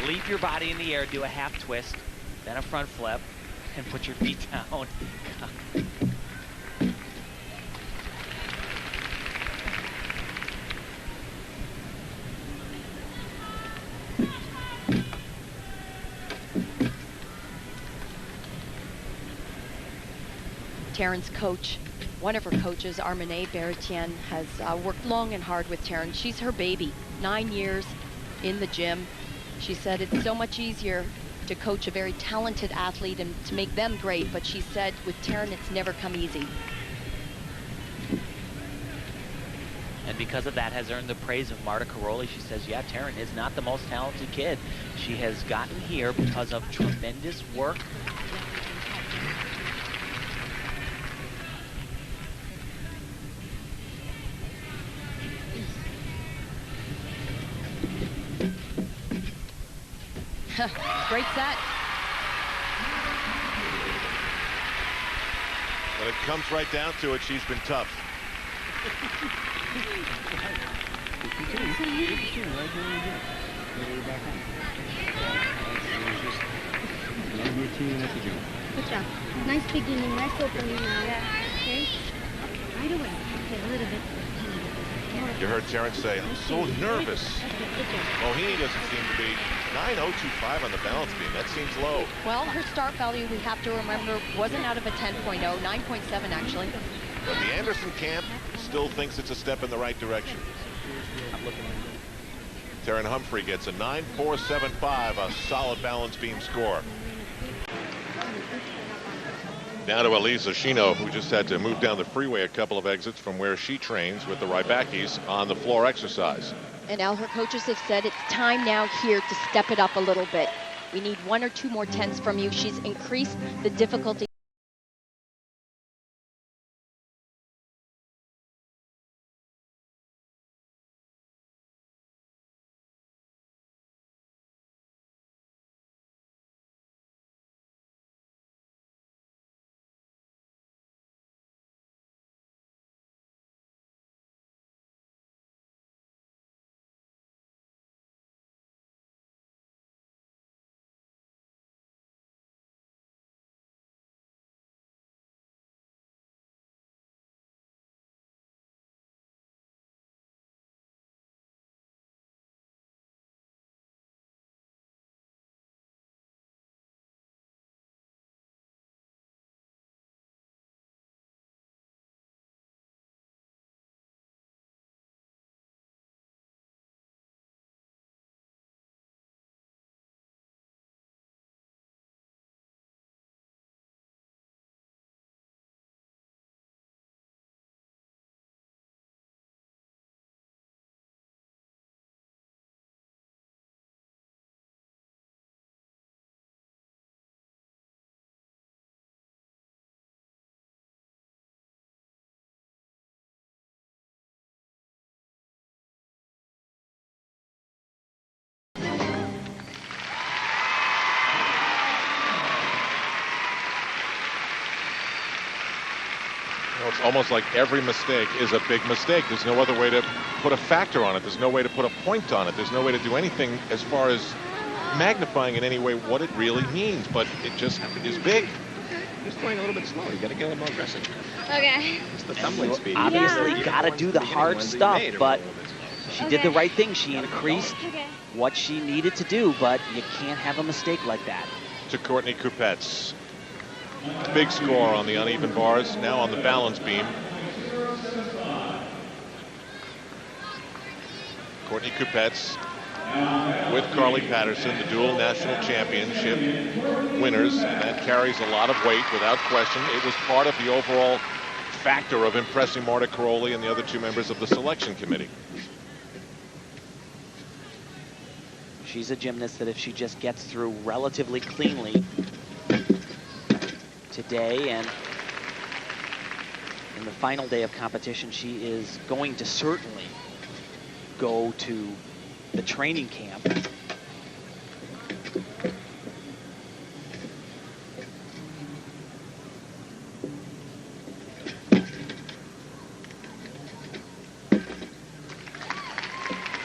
Leap your body in the air, do a half twist, then a front flip, and put your feet down. Taryn's coach, one of her coaches, Armene Beretienne, has worked long and hard with Taryn. She's her baby, 9 years in the gym. She said it's so much easier to coach a very talented athlete and to make them great, but she said with Taryn it's never come easy. And because of that has earned the praise of Marta Karolyi. She says, yeah, Taryn is not the most talented kid. She has gotten here because of tremendous work. Great set. When it comes right down to it, she's been tough. Good job. Nice beginning, nice opening now. Yeah. Okay? Right away. Okay, a little bit. You heard Taryn say, I'm so nervous. Mohini doesn't seem to be. 9.025 on the balance beam. That seems low. Well, her start value, we have to remember, wasn't out of a 10.0, 9.7 actually. But the Anderson camp still thinks it's a step in the right direction. Taryn Humphrey gets a 9.475, a solid balance beam score. Now to Elisa Shino, who just had to move down the freeway a couple of exits from where she trains with the Rybakis on the floor exercise. And Al, her coaches have said it's time now here to step it up a little bit. We need 1 or 2 more tenths from you. She's increased the difficulty. It's almost like every mistake is a big mistake. There's no other way to put a factor on it. There's no way to put a point on it. There's no way to do anything as far as magnifying in any way what it really means, but it just is big. Just playing a little bit slower. You got to get a little more aggressive. Okay. It's the tumbling speed. Obviously, got to do the hard stuff, but she did the right thing. She increased what she needed to do, but you can't have a mistake like that. To Courtney Kupets. Big score on the uneven bars, now on the balance beam. Courtney Kupets with Carly Patterson, the dual national championship winners, and that carries a lot of weight without question. It was part of the overall factor of impressing Marta Karolyi and the other 2 members of the selection committee. She's a gymnast that if she just gets through relatively cleanly today and in the final day of competition, she is going to certainly go to the training camp.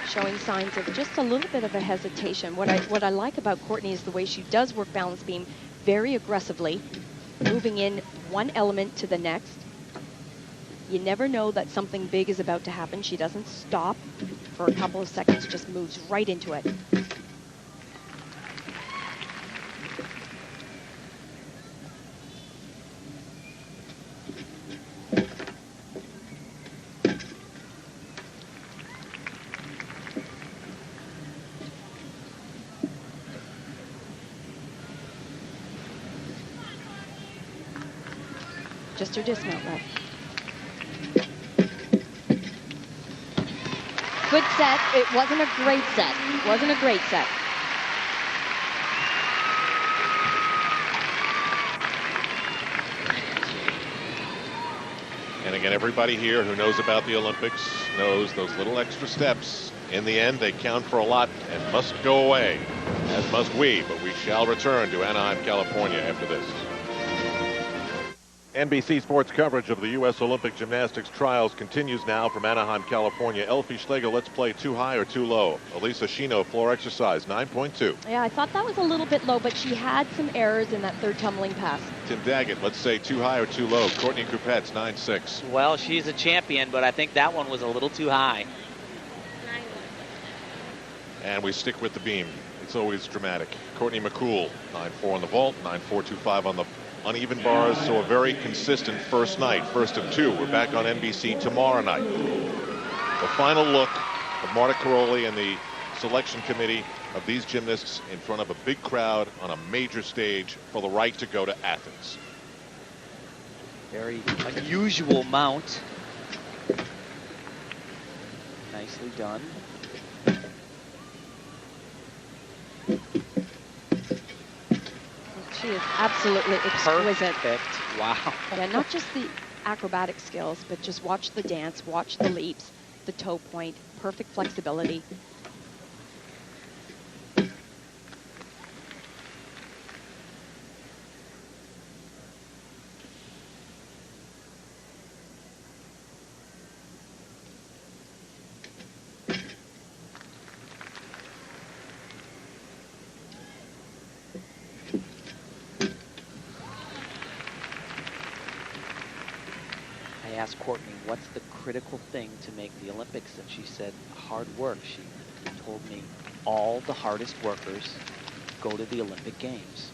Showing signs of just a little bit of a hesitation. What I like about Courtney is the way she does work balance beam very aggressively, moving in one element to the next. You never know that something big is about to happen. She doesn't stop for a couple of seconds, just moves right into it. Just her dismount left. Good set. It wasn't a great set. Wasn't a great set. And again, everybody here who knows about the Olympics knows those little extra steps. In the end, they count for a lot and must go away, as must we. But we shall return to Anaheim, California after this. NBC Sports coverage of the U.S. Olympic Gymnastics trials continues now from Anaheim, California. Elfie Schlegel, let's play too high or too low. Elisa Shino, floor exercise, 9.2. Yeah, I thought that was a little bit low, but she had some errors in that third tumbling pass. Tim Daggett, let's say too high or too low. Courtney Kupets, 9.6. Well, she's a champion, but I think that one was a little too high. And we stick with the beam. It's always dramatic. Courtney McCool, 9.4 on the vault, 9.425 on the uneven bars, so a very consistent first night, first of 2. We're back on NBC tomorrow night. The final look of Marta Karolyi and the selection committee of these gymnasts in front of a big crowd on a major stage for the right to go to Athens. Very unusual mount. Nicely done. She is absolutely exquisite. Perfect. Wow. Yeah, not just the acrobatic skills, but just watch the dance, watch the leaps, the toe point, perfect flexibility. I asked Courtney, what's the critical thing to make the Olympics? And she said, hard work. She told me all the hardest workers go to the Olympic Games.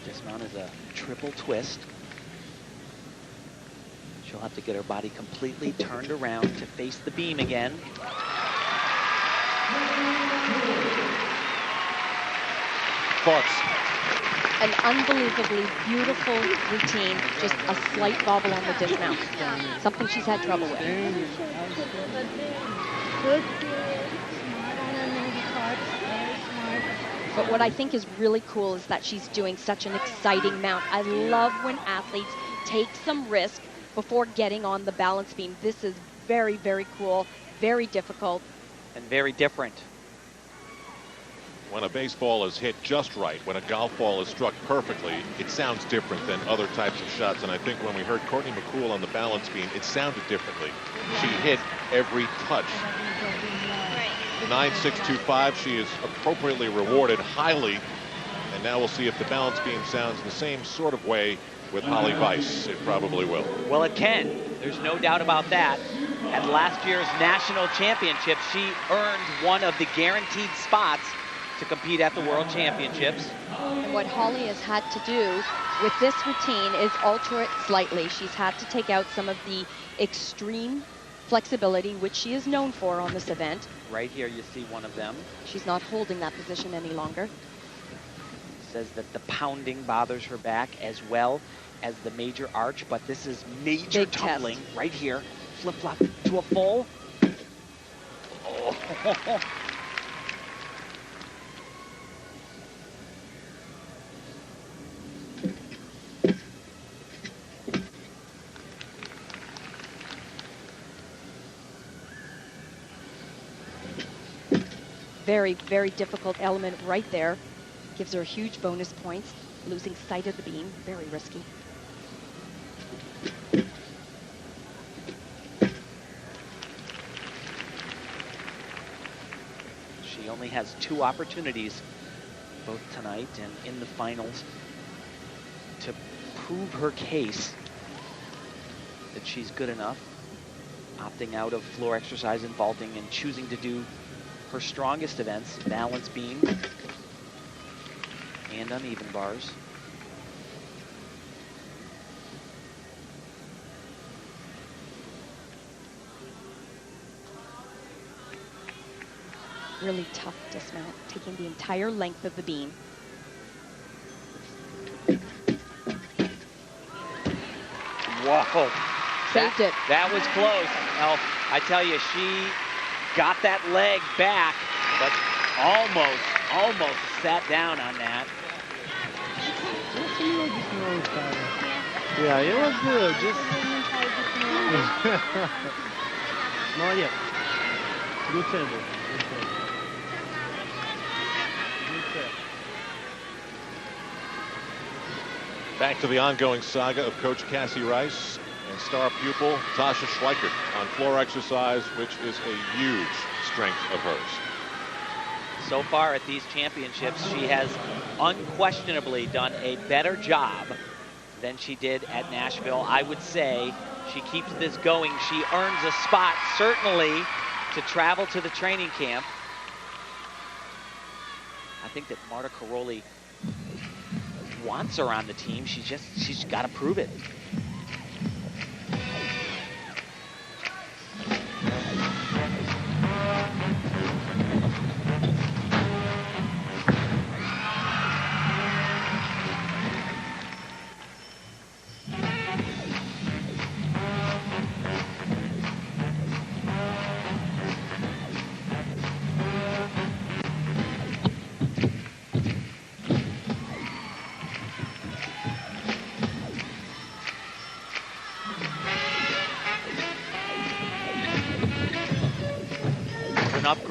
Dismount is a triple twist. She'll have to get her body completely turned around to face the beam again. Thoughts? An unbelievably beautiful routine, just a slight bobble on the dismount. Something she's had trouble with. Good. Smart on her movie parts. Very smart. But what I think is really cool is that she's doing such an exciting mount. I love when athletes take some risk before getting on the balance beam. This is very, very cool, very difficult. And very different. When a baseball is hit just right, when a golf ball is struck perfectly, it sounds different than other types of shots. And I think when we heard Courtney McCool on the balance beam, it sounded differently. She hit every touch. 9.625, she is appropriately rewarded highly. And now we'll see if the balance beam sounds the same sort of way with Holly Weiss. It probably will. Well, it can. There's no doubt about that. At last year's national championship, she earned one of the guaranteed spots to compete at the World Championships. And what Holly has had to do with this routine is alter it slightly. She's had to take out some of the extreme flexibility, which she is known for on this event. Right here you see one of them. She's not holding that position any longer. Says that the pounding bothers her back as well as the major arch, but this is major Big tumbling test. right here. Flip-flop to a full. Oh. Very, very difficult element right there. Gives her huge bonus points. Losing sight of the beam, very risky. She only has 2 opportunities, both tonight and in the finals, to prove her case that she's good enough, opting out of floor exercise and vaulting and choosing to do her strongest events, balance beam and uneven bars. Really tough dismount, taking the entire length of the beam. Whoa. Saved it. That was close. Now, I tell you, she got that leg back, but almost sat down on that. Just a little bit more time. Yeah, it was good. Just. Not yet. Good table. Good table. Good table. Back to the ongoing saga of Coach Cassie Rice and star pupil Tasha Schweikert on floor exercise, which is a huge strength of hers. So far at these championships, she has unquestionably done a better job than she did at Nashville. I would say she keeps this going. She earns a spot, certainly, to travel to the training camp. I think that Marta Karolyi wants her on the team. She's got to prove it.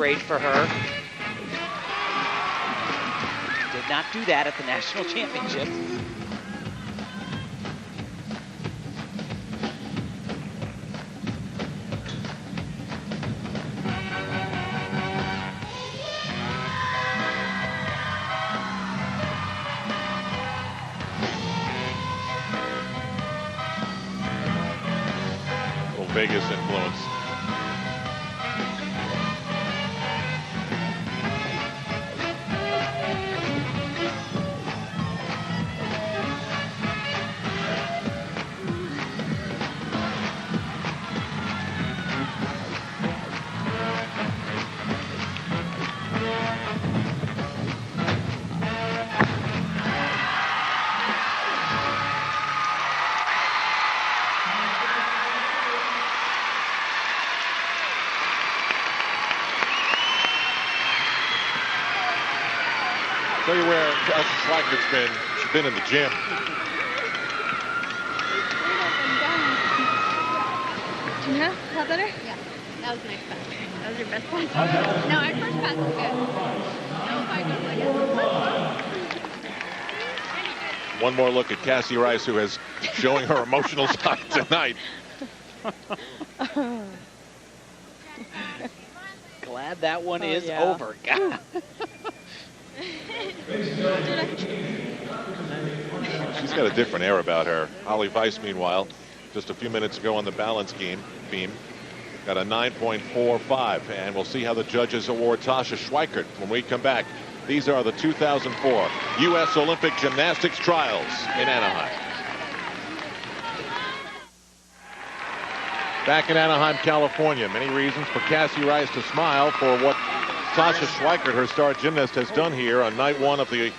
great for her. Did not do that at the national championships. Vegas influence. Tell you where Kelsey Schweikert's been. She's been in the gym. Yeah, felt better? Yeah. That was nice pass. That was your best pass? No, our first pass was good. That was fine. One more look at Cassie Rice, who is showing her emotional side tonight. Glad that one is over. God. She's got a different air about her. Holly Weiss, meanwhile, just a few minutes ago on the balance beam, got a 9.45, and we'll see how the judges award Tasha Schweikert when we come back. These are the 2004 U.S. Olympic Gymnastics Trials in Anaheim. Back in Anaheim, California, many reasons for Cassie Rice to smile for what Tasha Schweikert, her star gymnast, has done here on night one of the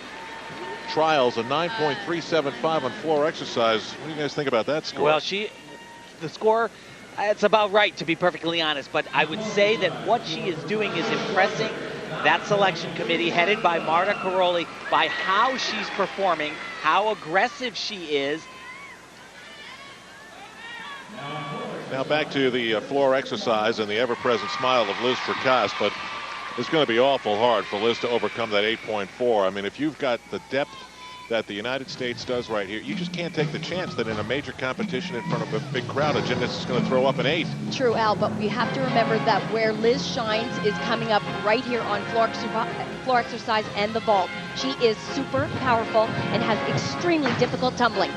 trials, a 9.375 on floor exercise. What do you guys think about that score? Well, the score, it's about right, to be perfectly honest, but I would say that what she is doing is impressing that selection committee headed by Marta Karolyi by how she's performing, how aggressive she is. Now back to the floor exercise and the ever-present smile of Liz Tracas, but it's going to be awful hard for Liz to overcome that 8.4. I mean, if you've got the depth that the United States does right here, you just can't take the chance that in a major competition in front of a big crowd, a gymnast is going to throw up an 8. True, Al, but we have to remember that where Liz shines is coming up right here on floor exercise and the vault. She is super powerful and has extremely difficult tumbling.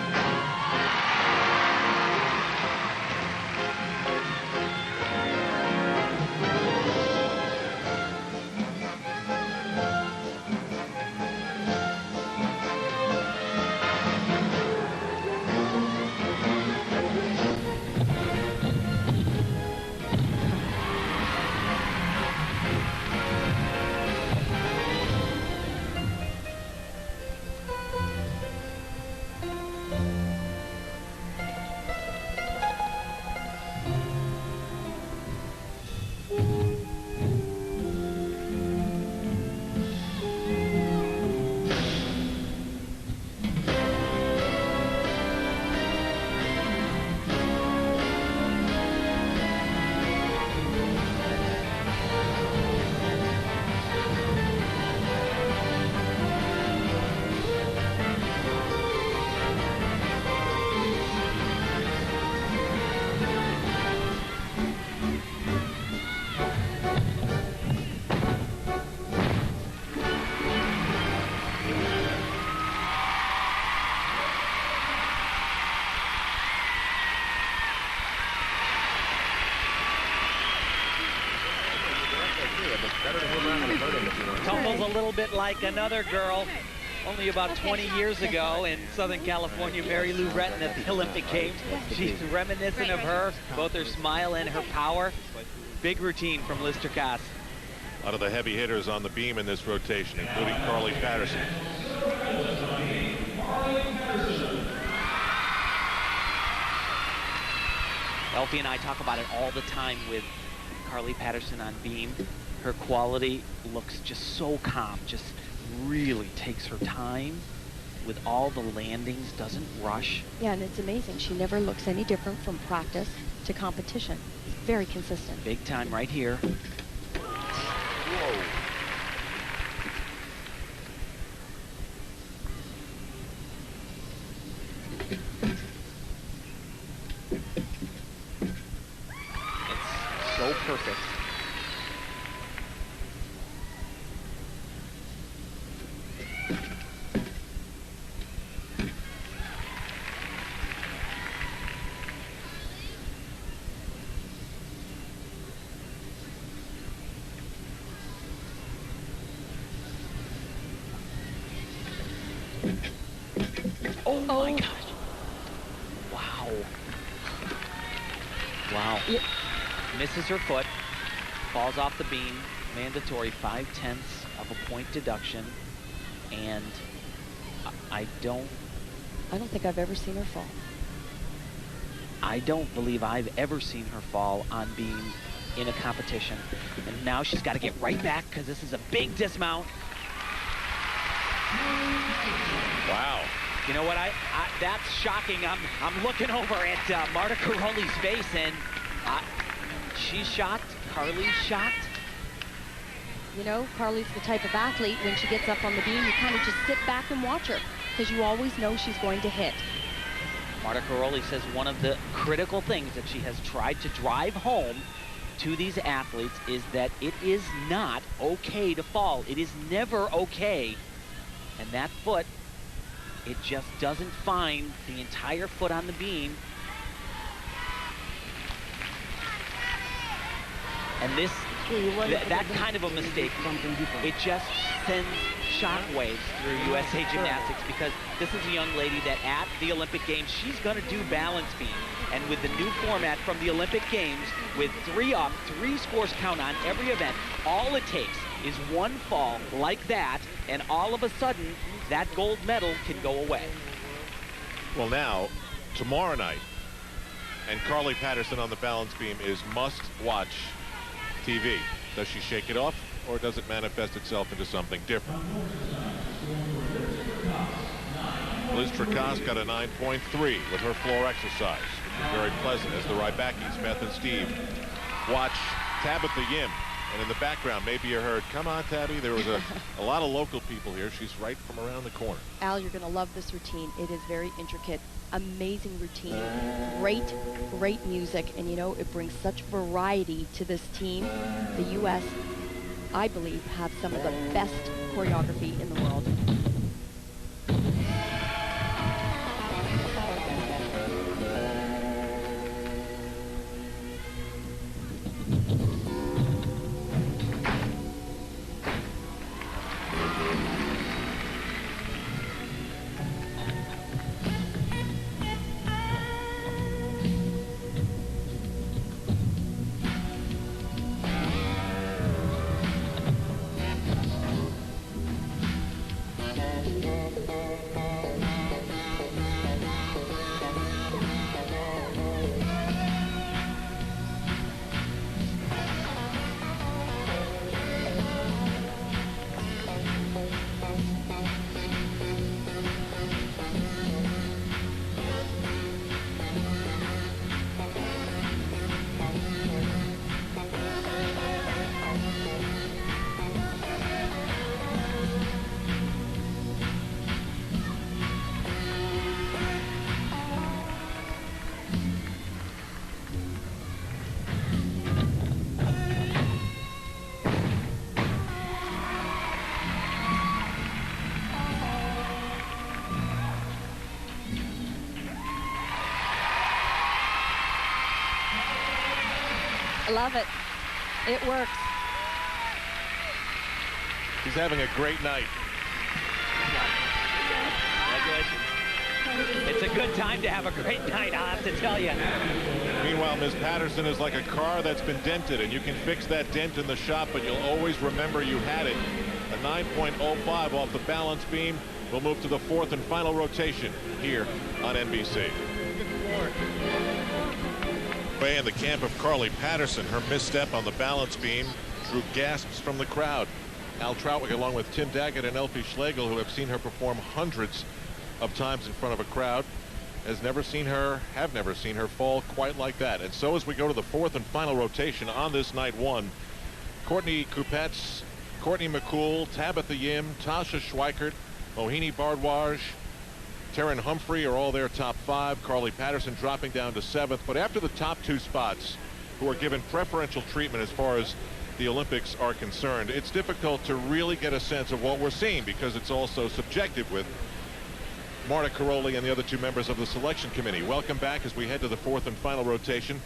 Tumbles a little bit like another girl only about 20 years ago in Southern California, Mary Lou Retton at the Olympic Games. She's reminiscent of her, both her smile and her power. Big routine from Liz Tracas. A lot of the heavy hitters on the beam in this rotation, including Carly Patterson. Elfie and I talk about it all the time with Carly Patterson on beam. Her quality looks just so calm, just really takes her time with all the landings, doesn't rush. Yeah, and it's amazing. She never looks any different from practice to competition. Very consistent. Big time right here. my gosh. Wow. Wow. Yeah. Misses her foot, falls off the beam, mandatory 5/10 of a point deduction, and I don't think I've ever seen her fall. I don't believe I've ever seen her fall on beam in a competition. And now she's got to get right back because this is a big dismount. Wow. You know what? That's shocking. I'm looking over at Marta Karolyi's face, and she's shocked. Carly's shocked. You know, Carly's the type of athlete, when she gets up on the beam, you kind of just sit back and watch her because you always know she's going to hit. Marta Karolyi says one of the critical things that she has tried to drive home to these athletes is that it is not okay to fall. It is never okay. And that foot, it just doesn't find the entire foot on the beam. And this, that kind of a mistake, it just sends shockwaves through USA Gymnastics, because this is a young lady that at the Olympic Games, she's going to do balance beam. And with the new format from the Olympic Games, with 3 up, 3 scores count on every event, all it takes is one fall like that, and all of a sudden, that gold medal can go away. Well, now, tomorrow night, and Carly Patterson on the balance beam is must-watch TV. Does she shake it off, or does it manifest itself into something different? Liz Tricas got a 9.3 with her floor exercise, which is very pleasant as the Rybakis, Beth and Steve, watch Tabitha Yim. And in the background, maybe you heard, "Come on, Tabby." There was a lot of local people here. She's right from around the corner. Al, you're going to love this routine. It is very intricate, amazing routine, great music, and you know, it brings such variety to this team. The U.S., I believe, have some of the best choreography in the world. I love it. It works. He's having a great night. Congratulations. It's a good time to have a great night, I have to tell you. Meanwhile, Ms. Patterson is like a car that's been dented, and you can fix that dent in the shop, but you'll always remember you had it. A 9.05 off the balance beam. We'll move to the 4th and final rotation here on NBC. Way in the camp of Carly Patterson, her misstep on the balance beam drew gasps from the crowd. Al Trautwig, along with Tim Daggett and Elfie Schlegel, who have seen her perform hundreds of times in front of a crowd, have never seen her fall quite like that. And so as we go to the 4th and final rotation on this night 1, Courtney Kupets, Courtney McCool, Tabitha Yim, Tasha Schweikert, Mohini Bardwaj, Taryn Humphrey are all their top 5. Carly Patterson dropping down to 7th. But after the top 2 spots, who are given preferential treatment as far as the Olympics are concerned, it's difficult to really get a sense of what we're seeing, because it's also subjective with Marta Karolyi and the other 2 members of the selection committee. Welcome back as we head to the 4th and final rotation.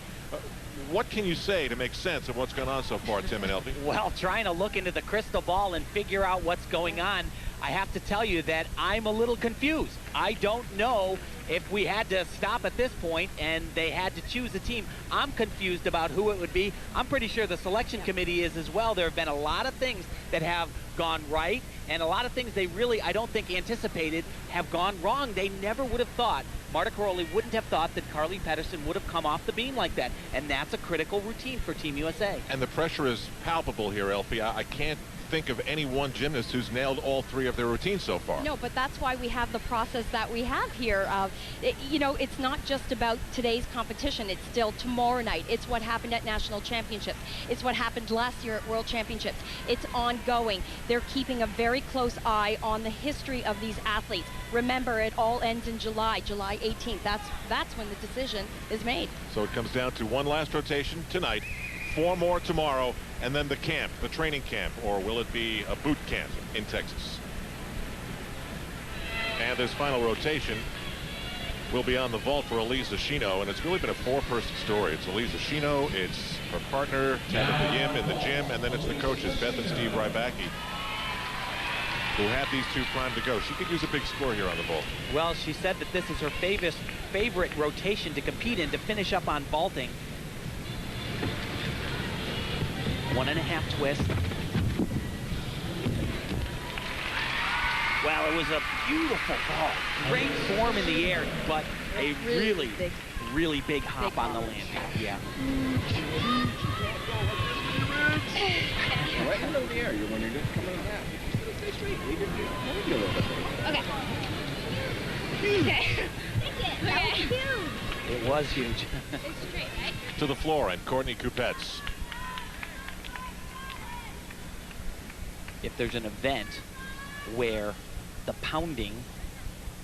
What can you say to make sense of what's gone on so far, Tim and Elfie? Well, trying to look into the crystal ball and figure out what's going on. I have to tell you that I'm a little confused. I don't know if we had to stop at this point and they had to choose a team. I'm confused about who it would be. I'm pretty sure the selection committee is as well. There have been a lot of things that have gone right and a lot of things they really, I don't think, anticipated have gone wrong. They never would have thought, Marta Karolyi wouldn't have thought that Carly Pedersen would have come off the beam like that. And that's a critical routine for Team USA. And the pressure is palpable here, Elfie. I can't think of any one gymnast who's nailed all three of their routines so far. No, but that's why we have the process that we have here. You know, it's not just about today's competition. It's still tomorrow night. It's what happened at national championships. It's what happened last year at world championships. It's ongoing. They're keeping a very close eye on the history of these athletes. Remember, it all ends in July 18th. That's when the decision is made. So it comes down to one last rotation tonight, 4 more tomorrow, and then the camp, the training camp, or will it be a boot camp in Texas? And this final rotation will be on the vault for Elisa Shino, and it's really been a 4-person story. It's Elisa Shino, it's her partner, Tabitha Yim in the gym, and then it's the coaches, Beth and Steve Rybacki, who have these two primed to go. She could use a big score here on the vault. Well, she said that this is her favorite rotation to compete in, to finish up on vaulting. 1.5 twist. Well, it was a beautiful ball. Great form in the air, but a really big hop on the landing. Yeah. Right in the middle of the air, when you're just coming out. Stay straight. Leave your feet a little bit. Okay. Okay. That was huge. It was huge. It's straight, right? To the floor, and Courtney Kupets. If there's an event where the pounding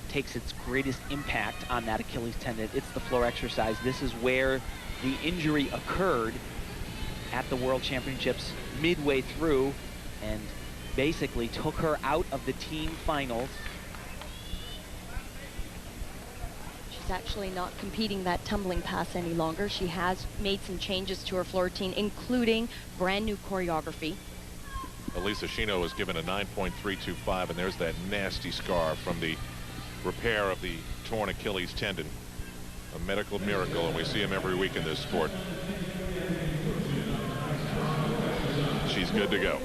takes its greatest impact on that Achilles tendon, it's the floor exercise. This is where the injury occurred at the World Championships midway through and basically took her out of the team finals. She's actually not competing that tumbling pass any longer. She has made some changes to her floor routine, including brand new choreography. Elisa Shino was given a 9.325, and there's that nasty scar from the repair of the torn Achilles tendon. A medical miracle, and we see him every week in this sport. She's good to go.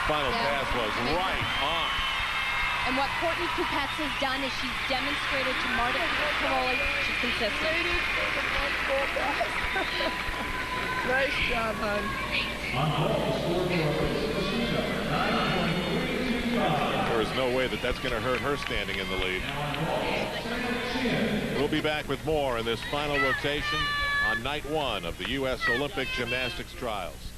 Final pass was right on. And what Courtney Kupets has done is she's demonstrated to Marta Karolyi she's consistent. Nice job, hon. There is no way that that's going to hurt her standing in the lead. We'll be back with more in this final rotation on night 1 of the U.S. Olympic Gymnastics Trials.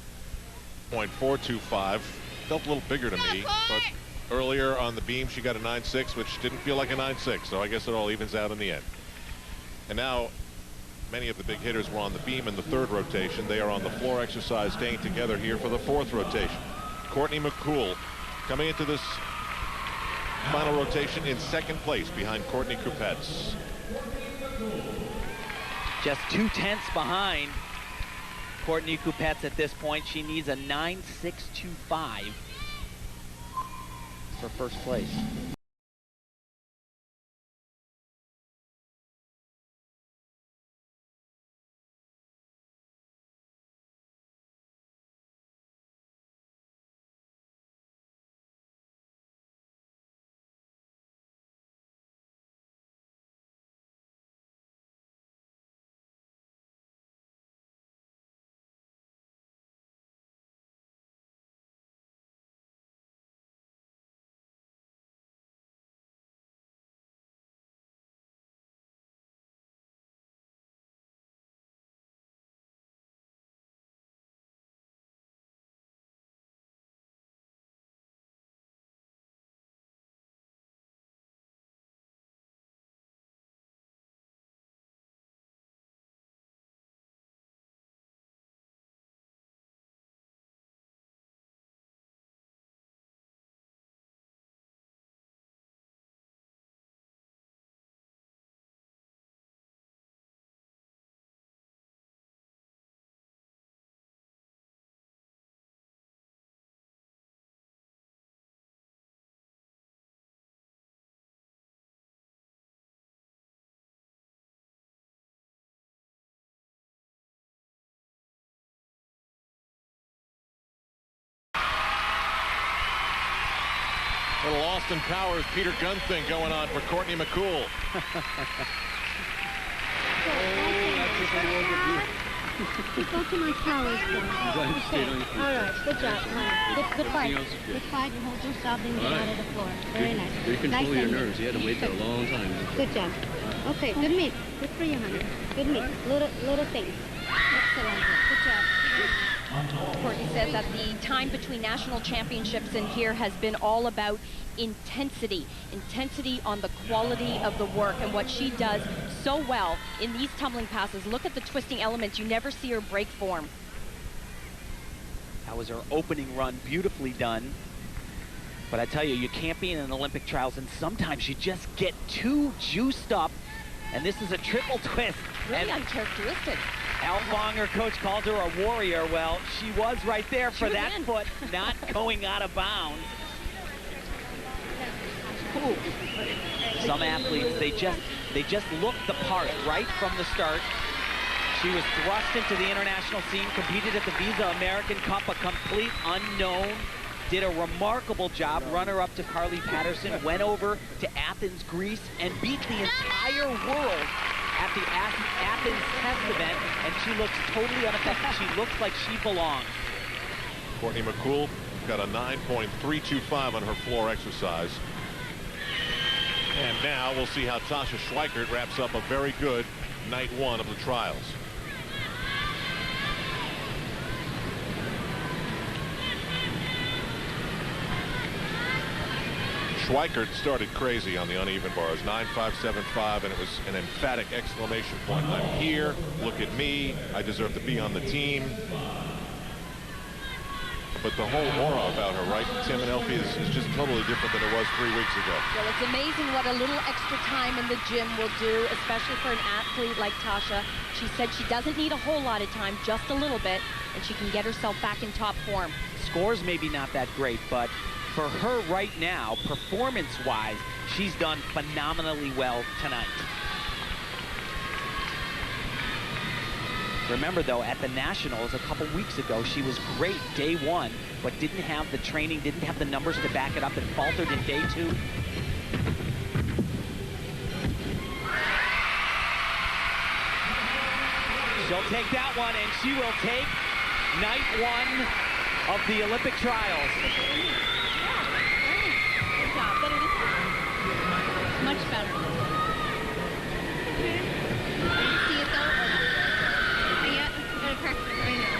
0.425. Felt a little bigger to me, but earlier on the beam she got a 9.6, which didn't feel like a 9.6, so I guess it all evens out in the end. And now Many of the big hitters were on the beam in the 3rd rotation. They are on the floor exercise, staying together here for the 4th rotation. Courtney McCool coming into this final rotation in 2nd place behind Courtney Kupets. Just 2/10 behind Courtney Kupets at this point. She needs a 9.625 for first place. Little Austin Powers, Peter Gunn thing going on for Courtney McCool. Go to my flowers. Okay. All right. Good job, honey. Good fight. Good fight. You hold yourself and get out of the floor. Very nice. You control your nerves. You had to wait for a long time. Good job. Okay. Good meet. Good for you, honey. Good meet. Little things. Excellent. Good job. Courtney said that the time between national championships and here has been all about intensity on the quality of the work, and what she does so well in these tumbling passes. Look at the twisting elements. You never see her break form. That was her opening run, beautifully done. But I tell you, you can't be in an Olympic trials, and sometimes you just get too juiced up, and this is a triple twist. Really uncharacteristic. Al Fong, her coach, called her a warrior. Well, she was right there for that foot not going out of bounds. Ooh. Some athletes, they just look the part right from the start. She was thrust into the international scene, competed at the Visa American Cup, a complete unknown. Did a remarkable job, runner-up to Carly Patterson, went over to Athens, Greece, and beat the entire world at the Athens test event, and she looks totally unaffected. She looks like she belongs. Courtney McCool got a 9.325 on her floor exercise. And now we'll see how Tasha Schweikert wraps up a very good night 1 of the trials. Schweikert started crazy on the uneven bars, 9.575, and it was an emphatic exclamation point. I'm here, look at me, I deserve to be on the team. But the whole aura about her, right, Tim and Elfie, is just totally different than it was 3 weeks ago. Well, it's amazing what a little extra time in the gym will do, especially for an athlete like Tasha. She said she doesn't need a whole lot of time, just a little bit, and she can get herself back in top form. Scores maybe not that great, but for her right now, performance-wise, she's done phenomenally well tonight. Remember, though, at the Nationals a couple weeks ago, she was great day 1, but didn't have the training, didn't have the numbers to back it up, and faltered in day 2. She'll take that one, and she will take night 1 of the Olympic trials. Good job. Much better. Can you see it though? Yeah, I'm gonna practice it right now.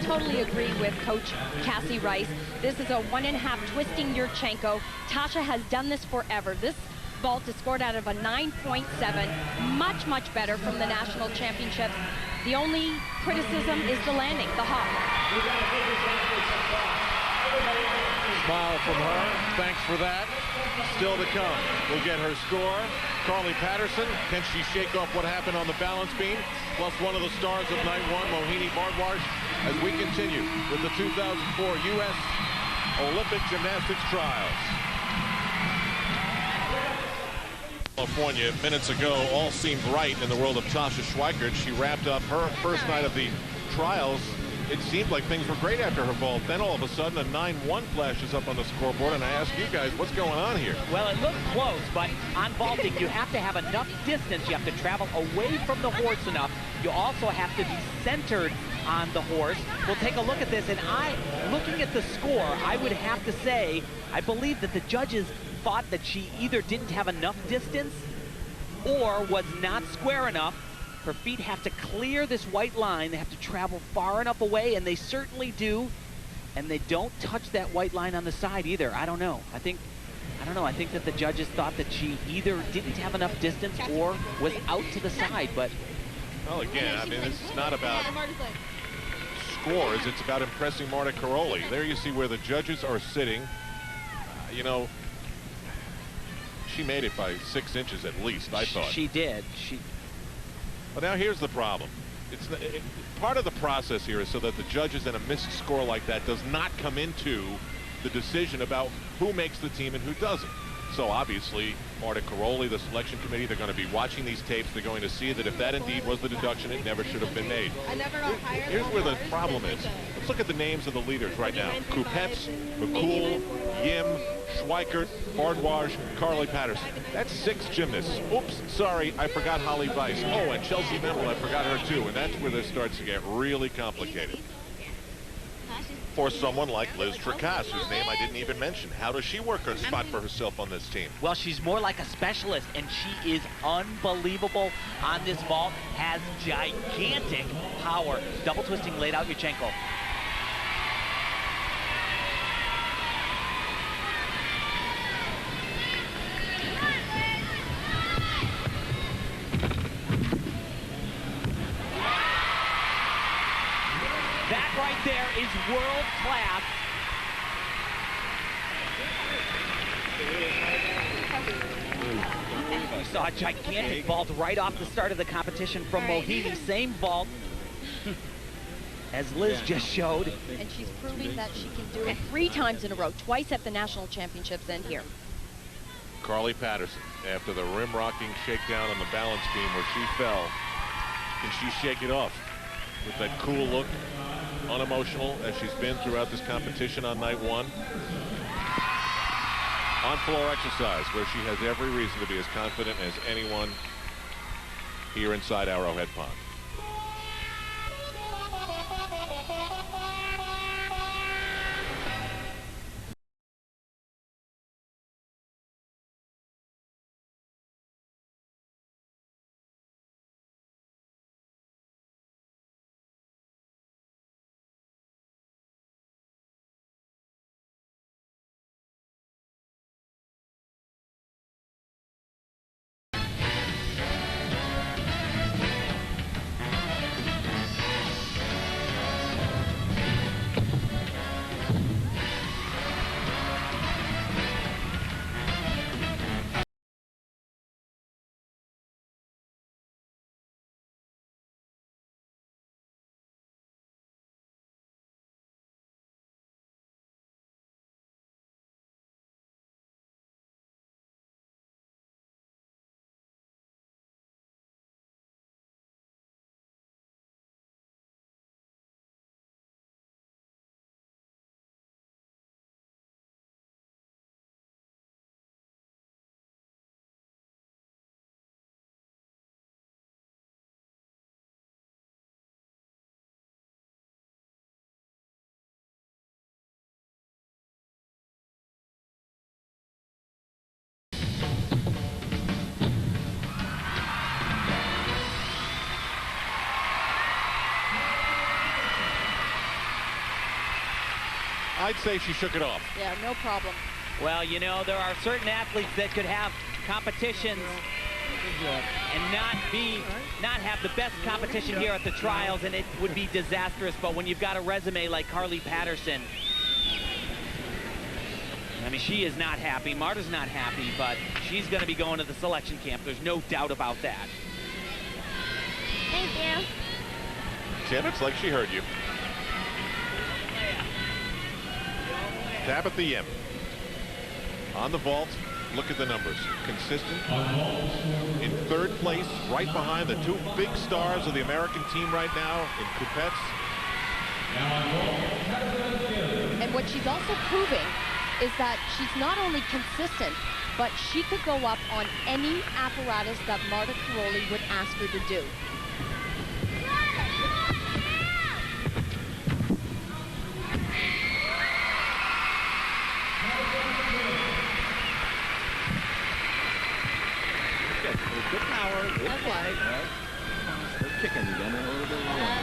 Totally agree with Coach Cassie Rice. This is a 1.5 twisting Yurchenko. Tasha has done this forever. This vault is scored out of a 9.7. Much, much better from the national championships. The only criticism is the landing, the hop. Smile from her. Thanks for that. Still to come. We'll get her score. Carly Patterson, can she shake off what happened on the balance beam? Plus one of the stars of night one, Mohini Bardwaj, as we continue with the 2004 U.S. Olympic Gymnastics Trials. California minutes ago all seemed right in the world of Tasha Schweikert. She wrapped up her first night of the trials. It seemed like things were great after her vault. Then all of a sudden a 9-1 flashes up on the scoreboard, and I ask you guys, what's going on here? Well, it looked close, but on vaulting you have to have enough distance. You have to travel away from the horse enough. You also have to be centered on the horse. We'll take a look at this, and looking at the score, I would have to say I believe that the judges thought that she either didn't have enough distance or was not square enough. Her feet have to clear this white line. They have to travel far enough away, and they certainly do. And they don't touch that white line on the side either. I don't know. I think that the judges thought that she either didn't have enough distance or was out to the side. But well, again, I mean, this is not about scores. It's about impressing Marta Karolyi. There you see where the judges are sitting. You know, she made it by 6 inches at least, I thought. She did. But now here's the problem. Part of the process here is so that the judges and a missed score like that does not come into the decision about who makes the team and who doesn't. So obviously, Marta Karolyi, the selection committee, they're going to be watching these tapes. They're going to see that if that indeed was the deduction, it never should have been made. Here's where the problem is. Let's look at the names of the leaders right now. Kupets, McCool, Yim, Schweikert, Bardwaj, Carly Patterson. That's 6 gymnasts. Oops, sorry, I forgot Holly Weiss. Oh, and Chelsea Memel, I forgot her too. And that's where this starts to get really complicated. For someone like Liz Tracas, whose name I didn't even mention. How does she work a spot for herself on this team? Well, she's more like a specialist, and she is unbelievable on this vault, has gigantic power. Double twisting laid out Yurchenko. That right there is world class. We saw a gigantic vault right off the start of the competition from Mohini. Same vault as Liz just showed. And she's proving that she can do it 3 times in a row, twice at the national championships and here. Carly Patterson, after the rim rocking shakedown on the balance beam where she fell, can she shake it off with that cool look, unemotional as she's been throughout this competition on night one? On floor exercise, where she has every reason to be as confident as anyone here inside Arrowhead Pond. I'd say she shook it off. Yeah, no problem. Well, you know, there are certain athletes that could have competitions and not have the best competition here at the trials, and it would be disastrous. But when you've got a resume like Carly Patterson, I mean, she is not happy. Marta's not happy, but she's going to be going to the selection camp. There's no doubt about that. Thank you. Tim, it's like she heard you. Tabitha Yim on the vault. Look at the numbers. Consistent. In third place, right behind the two big stars of the American team right now in Coupettes. And what she's also proving is that she's not only consistent, but she could go up on any apparatus that Marta Karolyi would ask her to do. Good power, good flight. They're kicking again a little bit lower.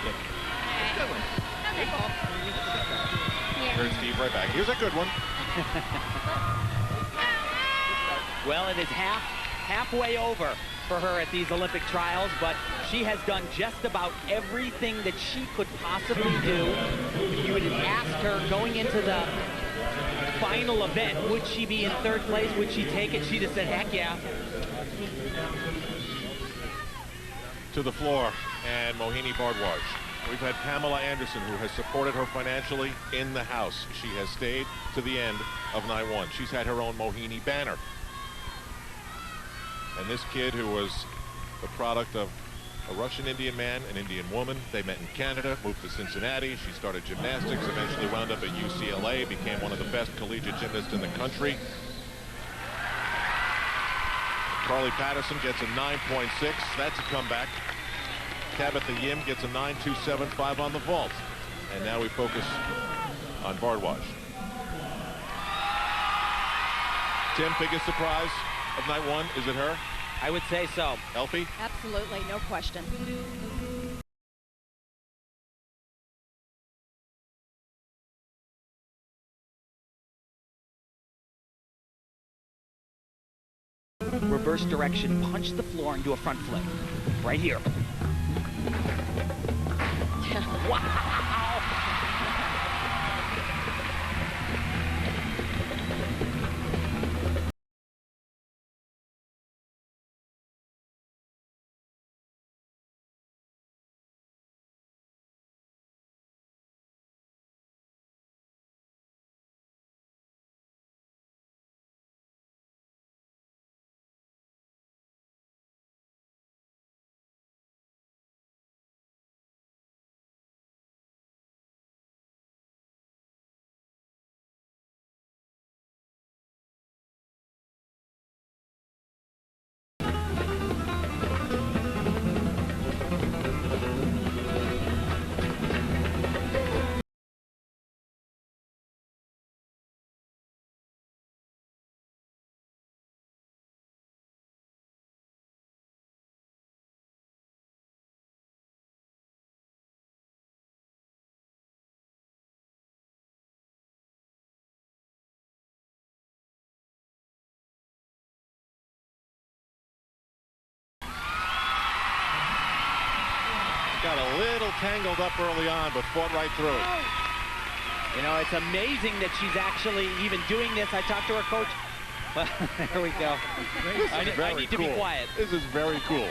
Kick. Good one. Good ball. Here's Steve right back. Here's a good one. Well, it is halfway over for her at these Olympic trials, but she has done just about everything that she could possibly do. If you would have asked her going into the final event, would she be in third place? Would she take it? She'd have said, heck yeah. To the floor, and Mohini Bardwaj. We've had Pamela Anderson, who has supported her financially in the house. She has stayed to the end of night one. She's had her own Mohini banner. And this kid, who was the product of a Russian Indian man, an Indian woman, they met in Canada, moved to Cincinnati. She started gymnastics, eventually wound up at UCLA, became one of the best collegiate gymnasts in the country. Carly Patterson gets a 9.6. That's a comeback. Tabitha Yim gets a 9.275 on the vault. And now we focus on Bardwaj. Tim, biggest surprise of night one, is it her? I would say so. Elfie? Absolutely, no question. Reverse direction, punch the floor and do a front flip. Right here. Wow! Got a little tangled up early on, but fought right through it. You know, it's amazing that she's actually even doing this. I talked to her coach. Well, there we go. I need to be quiet. This is very cool.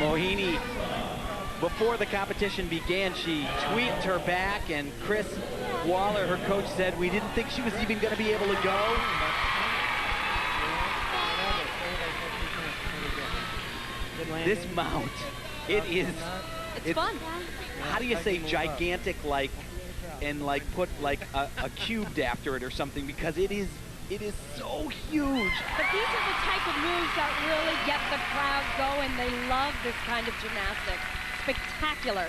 Mohini, before the competition began, she tweaked her back, and Chris Waller, her coach, said we didn't think she was even going to be able to go. This mount, it's fun. How do you say gigantic, like, and like put like a cubed after it or something, because it is so huge. But these are the type of moves that really get the crowd going. They love this kind of gymnastics. Spectacular.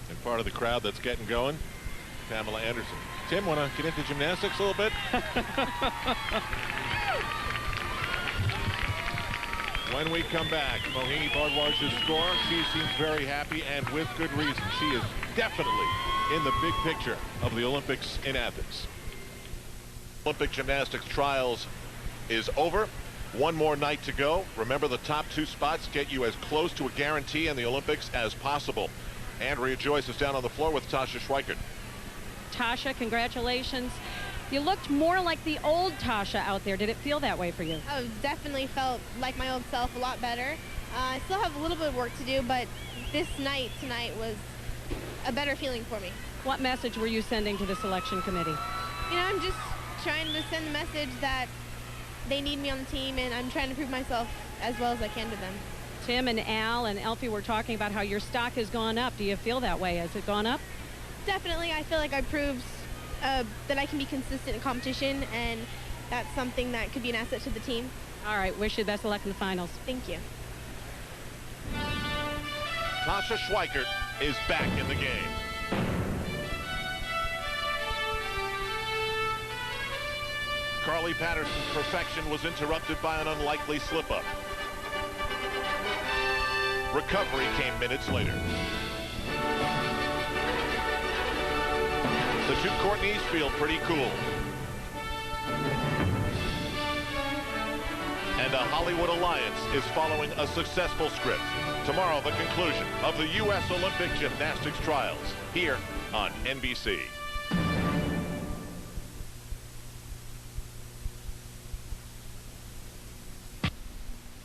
And part of the crowd that's getting going, Pamela Anderson. Tim, want to get into gymnastics a little bit? When we come back, Mohini Bhardwaj's score. She seems very happy, and with good reason. She is definitely in the big picture of the Olympics in Athens. Olympic gymnastics trials is over. One more night to go. Remember, the top 2 spots get you as close to a guarantee in the Olympics as possible. Andrea Joyce is down on the floor with Tasha Schweikert. Tasha, congratulations. You looked more like the old Tasha out there. Did it feel that way for you? I definitely felt like my old self a lot better. I still have a little bit of work to do, but this night tonight was a better feeling for me. What message were you sending to the selection committee? You know, I'm just trying to send the message that they need me on the team, and I'm trying to prove myself as well as I can to them. Tim and Al and Elfie were talking about how your stock has gone up. Do you feel that way? Has it gone up? Definitely. I feel like I proved that I can be consistent in competition, and that's something that could be an asset to the team. All right. Wish you the best of luck in the finals. Thank you. Tasha Schweikert is back in the game. Carly Patterson's perfection was interrupted by an unlikely slip-up. Recovery came minutes later. The 2 Courtneys feel pretty cool. And a Hollywood alliance is following a successful script. Tomorrow, the conclusion of the U.S. Olympic gymnastics trials here on NBC.